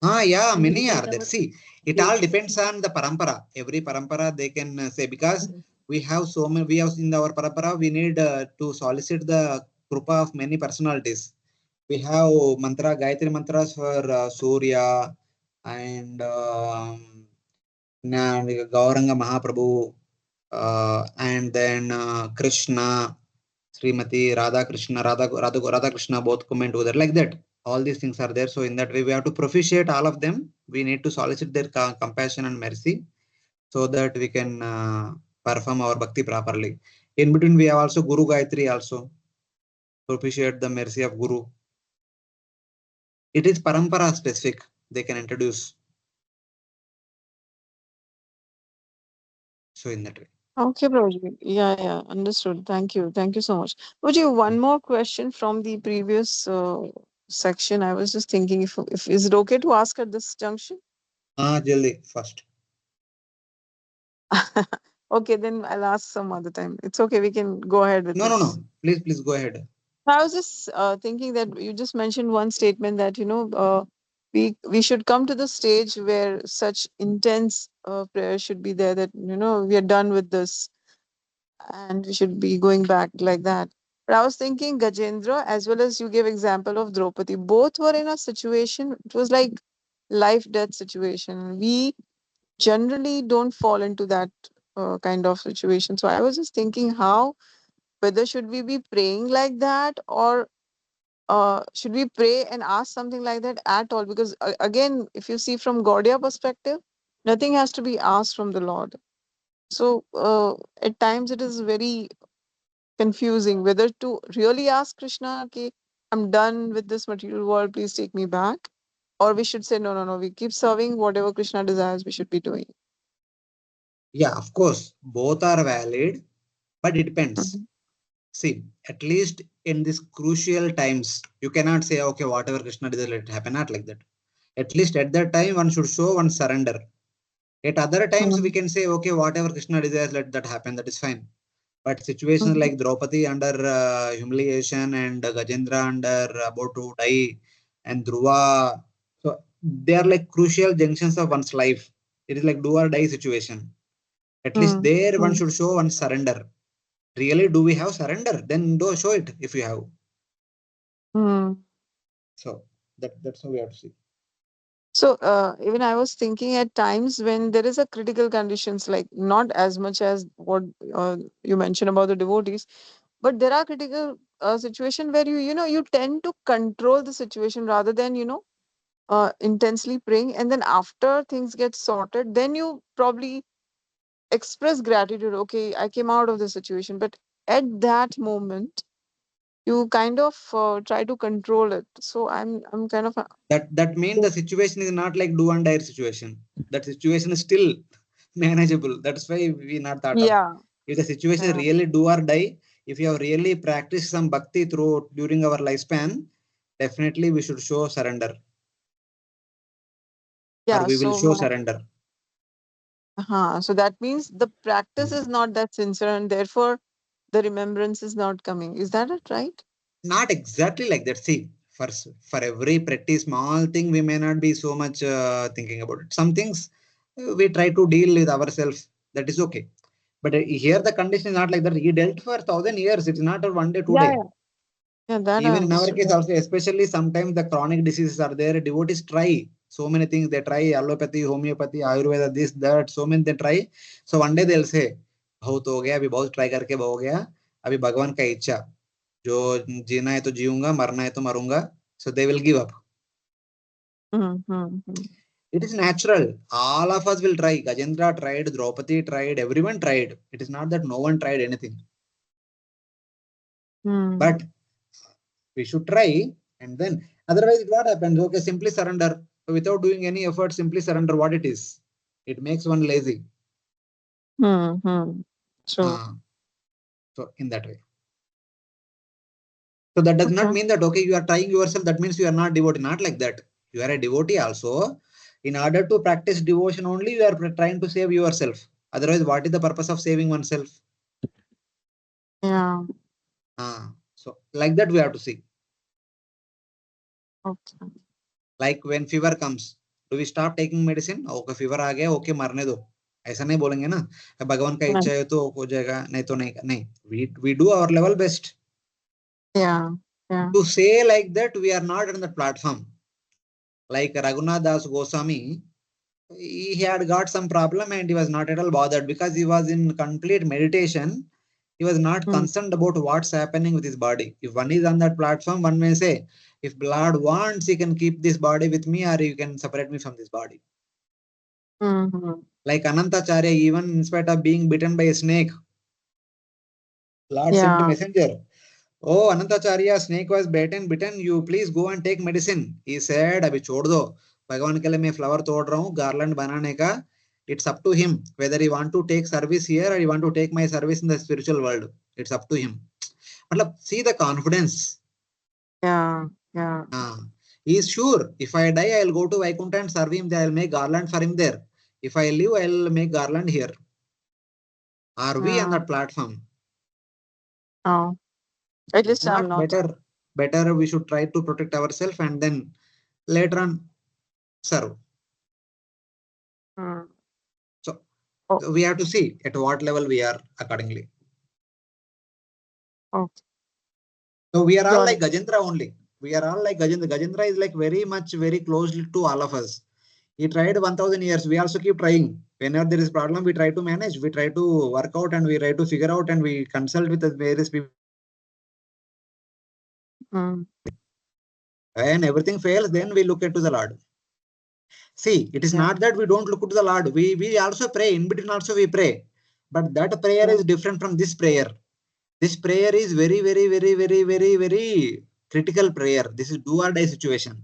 Yeah, many are there. See, it all depends on the parampara. Every parampara they can say, because we have so many, we have in our parampara, we need to solicit the krupa of many personalities. We have mantra, Gayatri mantras for Surya and Gauranga Mahaprabhu, and then Krishna, Srimati, Radha Krishna, both come together like that. All these things are there. So in that way, we have to propitiate all of them. We need to solicit their compassion and mercy so that we can perform our bhakti properly. In between, we have also Guru Gayatri also. Propitiate the mercy of Guru. It is parampara specific. They can introduce. So in that way. Okay, Prabhuji. Yeah, understood. Thank you. Thank you so much. Prabhuji, one more question from the previous section. I was just thinking if is it okay to ask at this junction? Jaldi first. Okay, then I'll ask some other time. It's okay. We can go ahead with this. No. Please go ahead. I was just thinking that you just mentioned one statement that, we should come to the stage where such intense prayer should be there, that we are done with this and we should be going back like that. But I was thinking Gajendra, as well as you gave example of Draupadi, both were in a situation, it was like life death situation. We generally don't fall into that kind of situation. So I was just thinking, how, whether should we be praying like that, or should we pray and ask something like that at all? Because again, if you see from Gaudiya perspective, nothing has to be asked from the Lord. So at times it is very confusing whether to really ask Krishna, okay, I'm done with this material world, please take me back. Or we should say, no, no, no, we keep serving whatever Krishna desires, we should be doing. Yeah, of course, both are valid, but it depends. Mhm. See, at least in these crucial times, you cannot say, okay, whatever Krishna desires, let it happen. Not like that. At least at that time, one should show one surrender. At other times, we Mhm. can say, okay, whatever Krishna desires, let that happen. That is fine. But situations Mhm. like Draupadi under humiliation and Gajendra under about to die and Dhruva, so they are like crucial junctions of one's life. It is like do or die situation. At least Mhm. there one Mhm. should show one surrender. Really, do we have surrender? Then do show it if you have. Mhm. So that's how we have to see. So even I was thinking at times when there is a critical conditions, like not as much as what you mentioned about the devotees, but there are critical situation where you tend to control the situation rather than intensely praying, and then after things get sorted, then you probably express gratitude. Okay, I came out of the situation, but at that moment you kind of try to control it. So I'm kind of That means the situation is not like do and die situation. That situation is still manageable. That's why we not thought of. yeah, If the situation yeah, really do or die, if you have really practiced some bhakti through during our lifespan, definitely we should show surrender, or yeah. we will So show surrender. so that means the practice is not that sincere, and therefore the remembrance is not coming. Is that it, right? Not exactly like that. See, for every pretty small thing, we may not be so much thinking about it. Some things we try to deal with ourselves. That is okay. But here the condition is not like that. He dealt for 1,000 years. It's not a one day, two Yeah, day. yeah, yeah. That I Even in our understood. case also, especially sometimes the chronic diseases are there. Devotees try so many things. They try allopathy, homeopathy, Ayurveda, this, that. So many they try. So one day they'll say, बहुत हो गया अभी बहुत try करके हो गया अभी भगवान का इच्छा जो जीना है तो जीऊंगा मरना है तो मरूंगा so they will give up. Mm-hmm. It is natural. All of us will try. Gajendra tried, Draupadi tried, everyone tried. It is not that no one tried anything. Mm-hmm. But we should try, and then otherwise what happens? Okay, simply surrender. So without doing any effort, simply surrender what it is. It makes one lazy. Mm-hmm. So Uh, so in that way. So that does not okay. mean that okay, you are trying yourself, that means you are not devotee. Not like that. You are a devotee also. In order to practice devotion only, you are trying to save yourself. Otherwise, what is the purpose of saving oneself? Yeah. So like that we have to see. Okay. Like when fever comes, do we stop taking medicine? Okay, fever आ गया, okay, मरने दो. ऐसा नहीं बोलेंगे ना. भगवान का Right. इच्छा है तो हो जाएगा, नहीं तो नहीं. नहीं. We do our level best. Yeah. Yeah. To say like that, we are not on the platform. Like Raghunath Das Goswami, he had got some problem and he was not at all bothered because he was in complete meditation. He was not Mm. concerned about what's happening with his body. If one is on that platform, one may say, if Lord wants, he can keep this body with me or you can separate me from this body. Mm-hmm. Like Anantacharya, even in spite of being bitten by a snake, Lord sent a Yeah. messenger. Oh, Anantacharya, snake was bitten. You please go and take medicine. He said, अभी छोड़ दो. भगवान के लिए मैं flower तोड़ रहा हूँ, गार्लैंड बनाने का. It's up to him whether he want to take service here or he want to take my service in the spiritual world. It's up to him. मतलब see the confidence. Yeah. Yeah. He is sure. If I die, I'll go to Vaikuntha and serve him there. I'll make garland for him there. If I live, I'll make garland here. Are we on Yeah. that platform? Oh, at If least I'm not, not. better we should try to protect ourselves and then later on serve. Hmm. So Oh, we have to see at what level we are accordingly. okay. So we are all Got like it. Gajendra only. We are all like Gajendra. Gajendra is like very much, very closely to all of us. He tried 1000 years. We also keep trying. Whenever there is problem, we try to manage. We try to work out and we try to figure out and we consult with the various people. Hmm. When everything fails, then we look into the Lord. See, it is Yeah. not that we don't look to the Lord. We also pray. In between also we pray. But that prayer Yeah. is different from this prayer. This prayer is very, very, very, very, very, very critical prayer. This is do or die situation.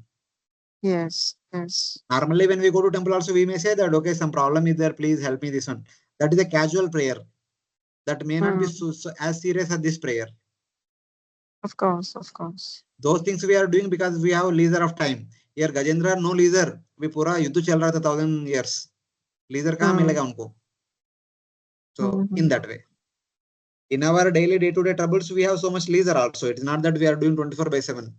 Yes. Yes. Normally, when we go to temple also, we may say that, okay, some problem is there, please help me this one. That is a casual prayer. That may not be Hmm. so as serious as this prayer. Of course. Of course. Those things we are doing because we have leisure of time. Here, Gajendra, no leisure. We pura युद्ध चल रहा था 1000 years. Leisure कहाँ Hmm. मिलेगा उनको? So, Hmm. in that way. In our daily day-to-day troubles, we have so much leisure also. It's not that we are doing 24/7.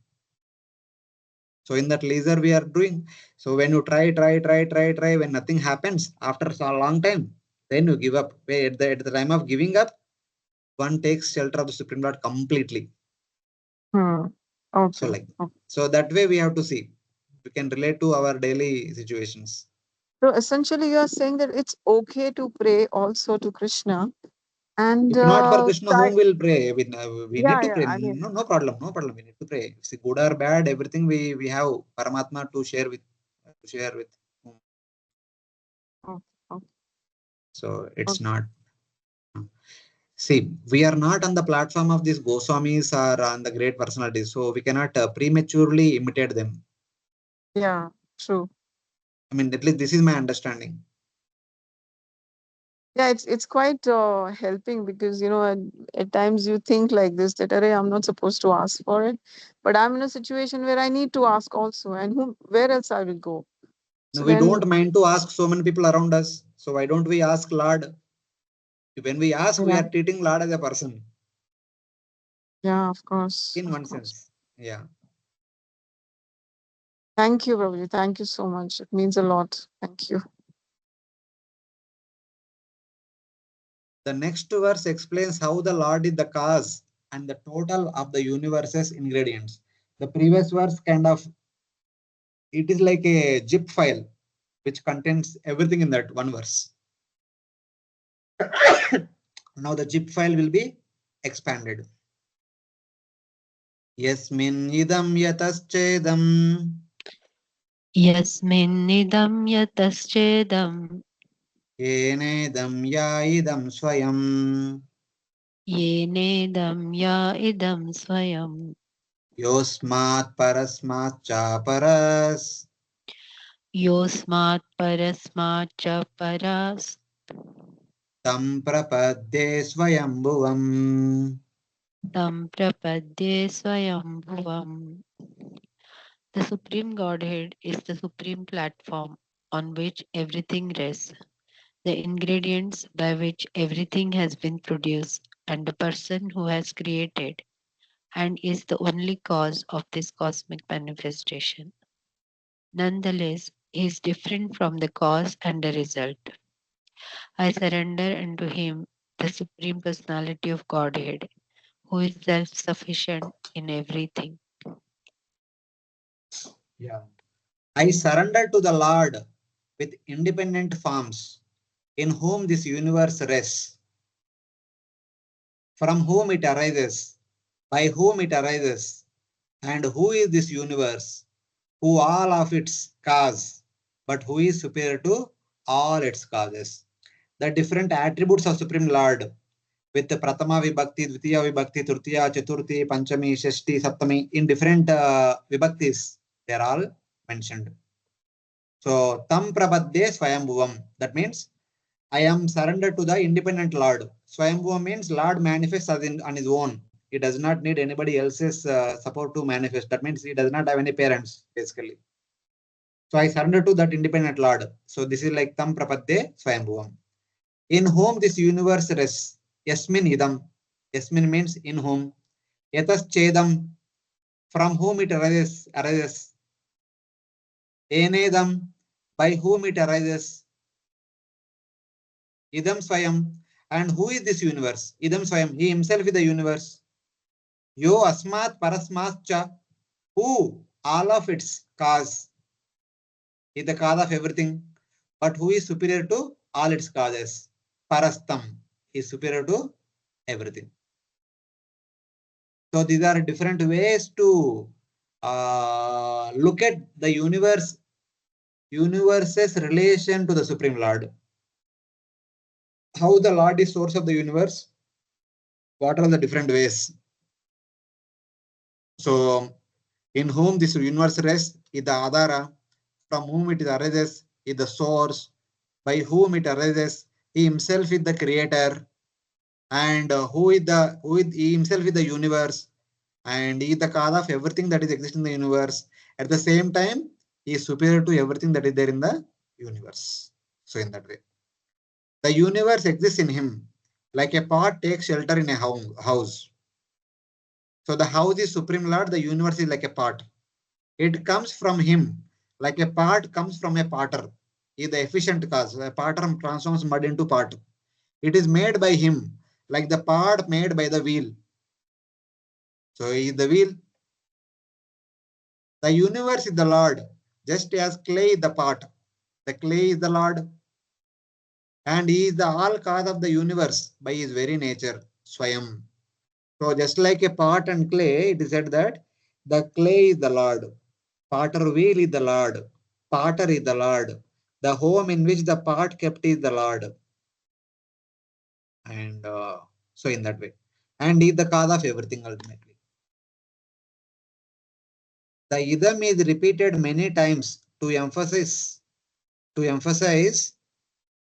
So in that leisure we are doing. So when you try, when nothing happens after a long time, then you give up. At the time of giving up, one takes shelter of the Supreme Lord completely. Hmm. So Okay. like, Okay. so that way we have to see. We can relate to our daily situations. So essentially, you are saying that it's okay to pray also to Krishna and If not for Krishna, try. whom will pray? We need Yeah. to Yeah. pray. I mean. No problem, no problem. We need to pray. See, good or bad, everything we have Paramatma to share with. Whom. Okay. Okay. So it's Okay. not. See, we are not on the platform of these Goswamis or on the great personalities, so we cannot prematurely imitate them. Yeah. True. I mean, at least this is my understanding. Yeah, it's quite helping because at times you think like this that Arey, I'm not supposed to ask for it, but I'm in a situation where I need to ask also, and where else I will go? No, So we then, don't mind to ask so many people around us. So why don't we ask Lord? When we ask, we yeah, are treating Lord as a person yeah, of course, in of one course. sense. Yeah. Thank you, Prabhuji. Thank you so much. It means a lot. Thank you. The next verse explains how the Lord is the cause and the total of the universe's ingredients. The previous verse kind of it is like a zip file which contains everything in that one verse. Now the zip file will be expanded. Yasmin idam yataschedam Yasminnidam yataschedam yenedam ya idam swayam yenedam ya idam swayam yosmat parasmat cha paras yosmat parasmat cha paras tam prapadde swayambhuvam. tam prapadye swayambhuvam. The Supreme Godhead is the supreme platform on which everything rests, the ingredients by which everything has been produced, and the person who has created and is the only cause of this cosmic manifestation. Nonetheless, he is different from the cause and the result. I surrender unto him, the Supreme Personality of Godhead, who is self sufficient in everything. Yeah. I surrender to the Lord with independent forms in whom this universe rests, from whom it arises, by whom it arises, and who is this universe, who all of its cause, but who is superior to all its causes. The different attributes of Supreme Lord with the Pratama Vibhakti, Dvitiya Vibhakti, Tritiya, Chaturthi, Panchami, Shashti, Saptami in different Vibhaktis, they are all mentioned. So, Tam Prabhadde Swayambhuvam. That means I am surrendered to the independent Lord. Swayambhuva means Lord manifests on his own. He does not need anybody else's support to manifest. That means he does not have any parents, basically. So I surrender to that independent Lord. So this is like Tam Prapadde Swayambhuvam. In whom this universe rests. Yasmin idam. Yasmin means in whom. Yatas chedam. From whom it arises. Enedam, by whom it arises. Idam Swayam. And who is this universe? Idam Swayam. He himself is the universe. Yo Asmat Parasmascha. Who? All of its cause. Is the cause of everything. But who is superior to all its causes? Parastam. He is superior to everything. So these are different ways to look at the universe's relation to the Supreme Lord. How the Lord is source of the universe? What are the different ways? So, in whom this universe rests is the Adara, from whom it arises is the source, by whom it arises, he himself is the creator, and he himself is the universe, and he is the cause of everything that is existing in the universe. At the same time, he is superior to everything that is there in the universe. So, in that way, the universe exists in him, like a pot takes shelter in a house. So the house is Supreme Lord, the universe is like a pot. It comes from him, like a pot comes from a potter. Is the efficient cause. A potter transforms mud into pot. It is made by him, like the pot made by the wheel. So he is the wheel. The universe is the Lord, just as clay is the pot. The clay is the Lord. And he is the all cause of the universe by his very nature, Swayam. So just like a pot and clay, it is said that the clay is the Lord. Potter wheel is the Lord. Potter is the Lord. The home in which the pot kept is the Lord. And so in that way. And he is the cause of everything ultimately. The idam is repeated many times to emphasize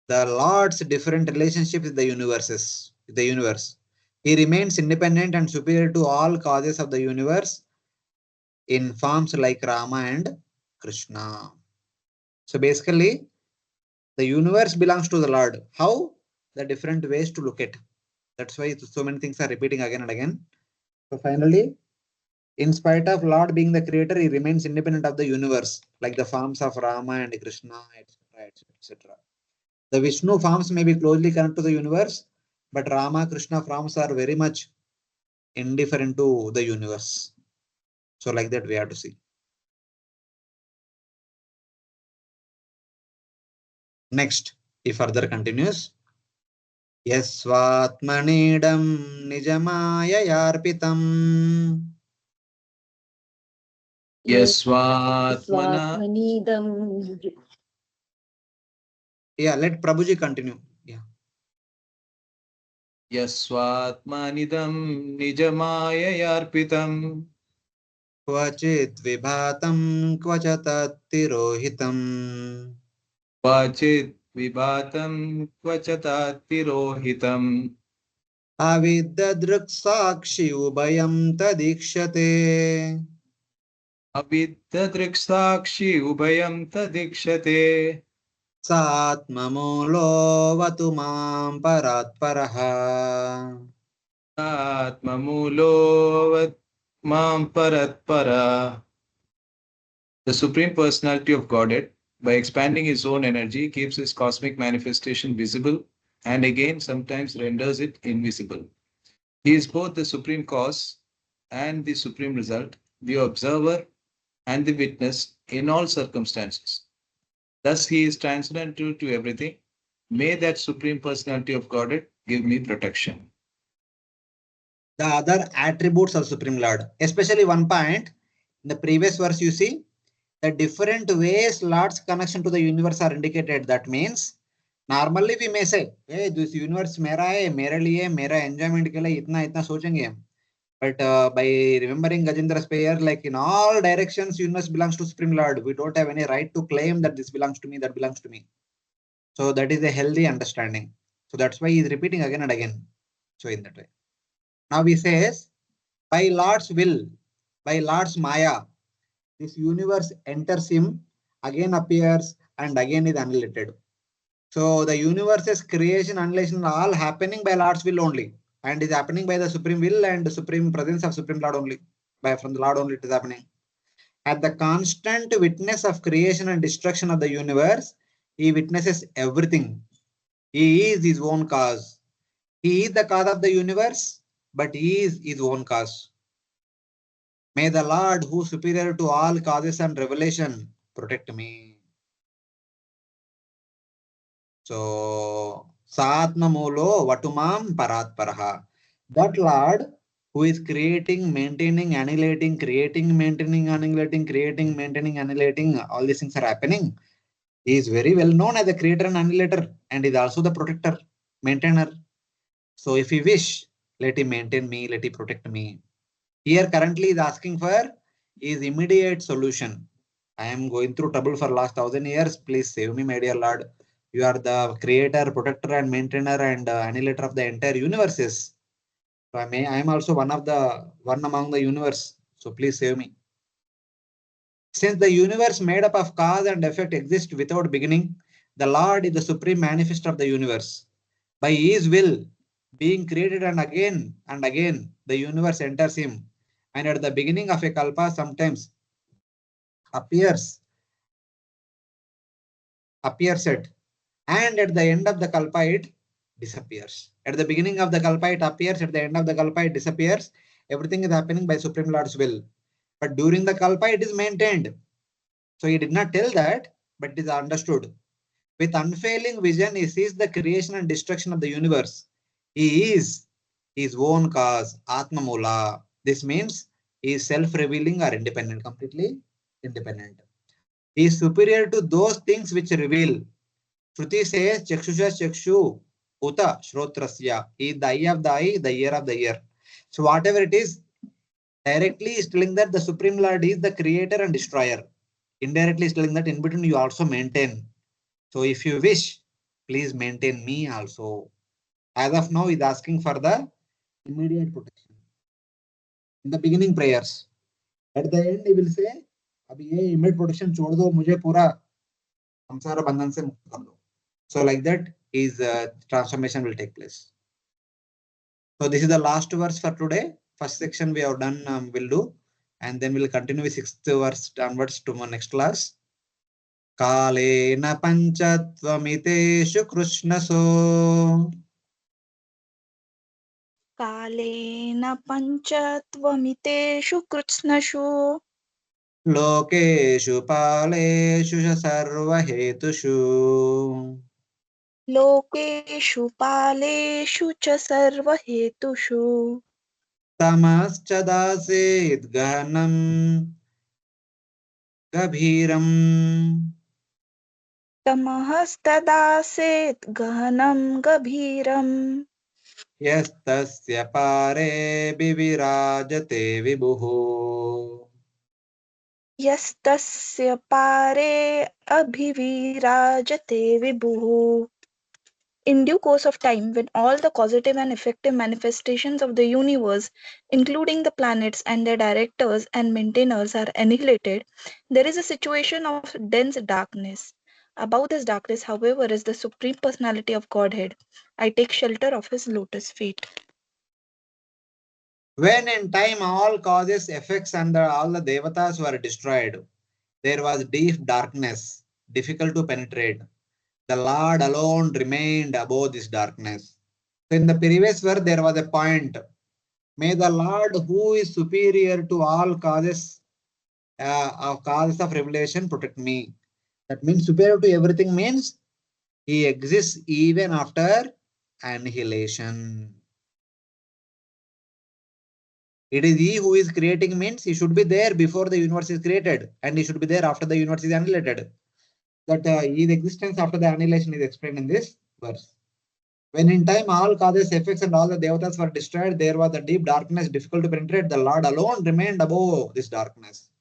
the Lord's different relationships with the universe. He remains independent and superior to all causes of the universe in forms like Rama and Krishna. So basically, the universe belongs to the Lord. How? The different ways to look at. That's why so many things are repeating again and again. So finally, in spite of Lord being the creator, he remains independent of the universe, like the forms of Rama and Krishna, etc., etc. The Vishnu forms may be closely connected to the universe, but Rama, Krishna forms are very much indifferent to the universe. So like that we have to see. Next, he further continues. Yasvatmanidam nijamaya yarpitam. Yasvatmana. Svatmanidam. Yeah, let Prabhuji continue. Yeah. Yasvatmanidam nijamaya yarpitam. Kvachit vibhatam kvachatatirohitam. Kvachit vibhatam kvachatirohitam. Avidyadruksakshi ubayam tadikshate. Avidyadriksakshi ubayam tadikshate. Satmamulo vatumam paratparaha. Atmamulo mam paratpara. The Supreme Personality of Godhead, by expanding his own energy, keeps his cosmic manifestation visible and again sometimes renders it invisible. He is both the supreme cause and the supreme result, the observer and the witness in all circumstances. Thus, he is transcendental to everything. May that Supreme Personality of Godhead give me protection. The other attributes of Supreme Lord, especially one point in the previous verse, you see the different ways Lord's connection to the universe are indicated. That means normally we may say, hey, this universe mera hai, mere liye, mera enjoyment ke liye itna sochenge hum. But by remembering Gajendra's prayer, like in all directions, universe belongs to Supreme Lord. We don't have any right to claim that this belongs to me, that belongs to me. So that is a healthy understanding. So that's why he is repeating again and again. So in that way. Now he says, by Lord's will, by Lord's Maya, this universe enters him, again appears, and again is annihilated. So the universe's creation, annihilation are all happening by Lord's will only, and is happening by the supreme will and the supreme presence of Supreme Lord only. From the Lord only it is happening. At the constant witness of creation and destruction of the universe, he witnesses everything. He is his own cause. He is the cause of the universe, but he is his own cause. May the Lord, who is superior to all causes and revelation, protect me. So, Satma Molo Vatumam Paratparaha. That Lord who is creating, maintaining, annihilating, creating, maintaining, annihilating, creating, maintaining, annihilating, all these things are happening. He is very well known as the creator and annihilator, and is also the protector, maintainer. So if he wish, let him maintain me, let him protect me. Here currently is asking for his immediate solution. I am going through trouble for last 1,000 years. Please save me, my dear Lord. You are the creator, protector, and maintainer and annihilator of the entire universes. So I am also one among the universe. So please save me. Since the universe made up of cause and effect exists without beginning, the Lord is the supreme manifest of the universe. By his will, being created and again, the universe enters him. And at the beginning of a kalpa sometimes appears it. And at the end of the kalpa it disappears. At the beginning of the kalpa it appears, at the end of the kalpa it disappears. Everything is happening by Supreme Lord's will. But during the kalpa it is maintained. So he did not tell that, but it is understood. With unfailing vision, he sees the creation and destruction of the universe. He is his own cause, Atma Mula. This means he is self-revealing or independent, completely independent. He is superior to those things which reveal. Shruti says, Chakshusha Chakshu, Uta Shrotrasya. He is the eye of the eye, the ear of the ear. So whatever it is, directly is telling that the Supreme Lord is the creator and destroyer. Indirectly is telling that in between you also maintain. So if you wish, please maintain me also. As of now, is asking for the immediate protection. In the beginning prayers. At the end, he will say, Abhi ye immediate protection chhod do, mujhe pura samsara bandhan se mukt kar do. So like that, his transformation will take place. So this is the last verse for today. First section we have done, we'll do. And then we'll continue with 6th verse onwards to my next class. Kalena panchatvamitešu krishnaso कालेन पञ्चत्वमितेषु कृत्स्नषु lokeshu paleshu sarvahetushu लोकेषु पालेषु च सर्वहेतुषु tamaschaдаsit gahanam gabhiram तमहस्तदासेत् गहनं गभीरम् yastasya pare vivirajate vibhuः. यस्तस्य पारे अभिविराजते विभुः. In due course of time, when all the causative and effective manifestations of the universe, including the planets and their directors and maintainers, are annihilated, there is a situation of dense darkness. Above this darkness, however, is the Supreme Personality of Godhead. I take shelter of his lotus feet. When in time all causes, effects, and all the devatas were destroyed, there was deep darkness, difficult to penetrate. The Lord alone remained above this darkness. So in the previous verse, there was a point. May the Lord, who is superior to all causes of revelation, protect me. That means superior to everything means he exists even after annihilation. It is he who is creating means he should be there before the universe is created and he should be there after the universe is annihilated. That his existence after the annihilation is explained in this verse. When in time all causes, effects, and all the devatas were destroyed, there was a deep darkness difficult to penetrate. The Lord alone remained above this darkness.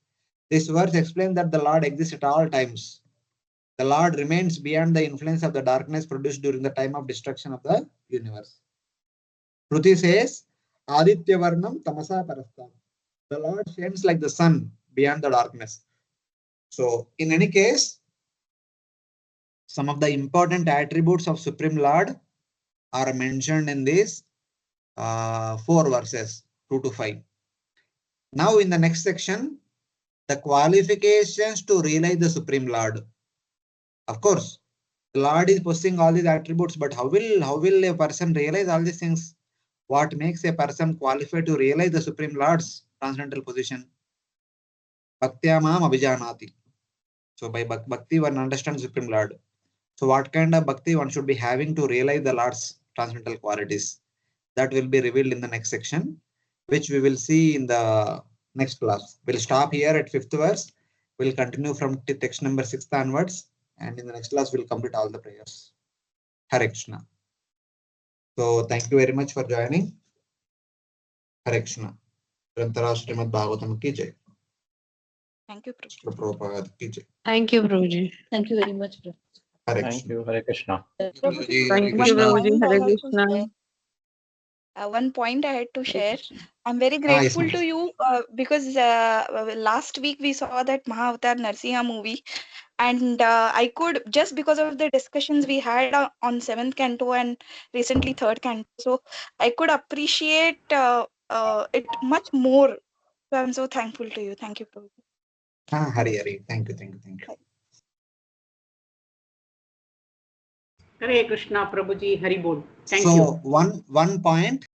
This verse explains that the Lord exists at all times. The Lord remains beyond the influence of the darkness produced during the time of destruction of the universe. Shruti says, Aditya Varnam Tamasa Parastam. The Lord shines like the sun beyond the darkness. So, in any case, some of the important attributes of Supreme Lord are mentioned in these 4 verses, 2 to 5. Now, in the next section, the qualifications to realize the Supreme Lord. Of course, the Lord is possessing all these attributes, but how will a person realize all these things? What makes a person qualified to realize the Supreme Lord's transcendental position? Bhaktya mam abhijanati. So by bhakti one understands Supreme Lord. So what kind of bhakti one should be having to realize the Lord's transcendental qualities? That will be revealed in the next section, which we will see in the next class. We'll stop here at 5th verse. We'll continue from text number 6th onwards. And in the next class, we'll complete all the prayers. Hare Krishna. So thank you very much for joining. Hare Krishna. Grantara Srimad Bhagavatam ki jai. Thank you, Prabhuji. Shri Prabhupada ki jai. Thank you, Prabhuji. Thank you very much, Prabhuji. Hare Thank Krishna. you. Hare Krishna. Prabhuji, Hare Thank you, one Krishna. Prabhuji. point I Hare had to Krishna. share. One point I had to share. I'm very Yes, grateful ma'am. to you because last week we saw that Mahavatar Narsimha movie, and I could, just because of the discussions we had on 7th canto and recently 3rd canto, so I could appreciate it much more. So I'm so thankful to you. Thank you, Prabhuji. Hare Hare. Thank you. Thank you. Thank you. Hare Krishna, Prabhuji, Hari Bol. Thank So you. one point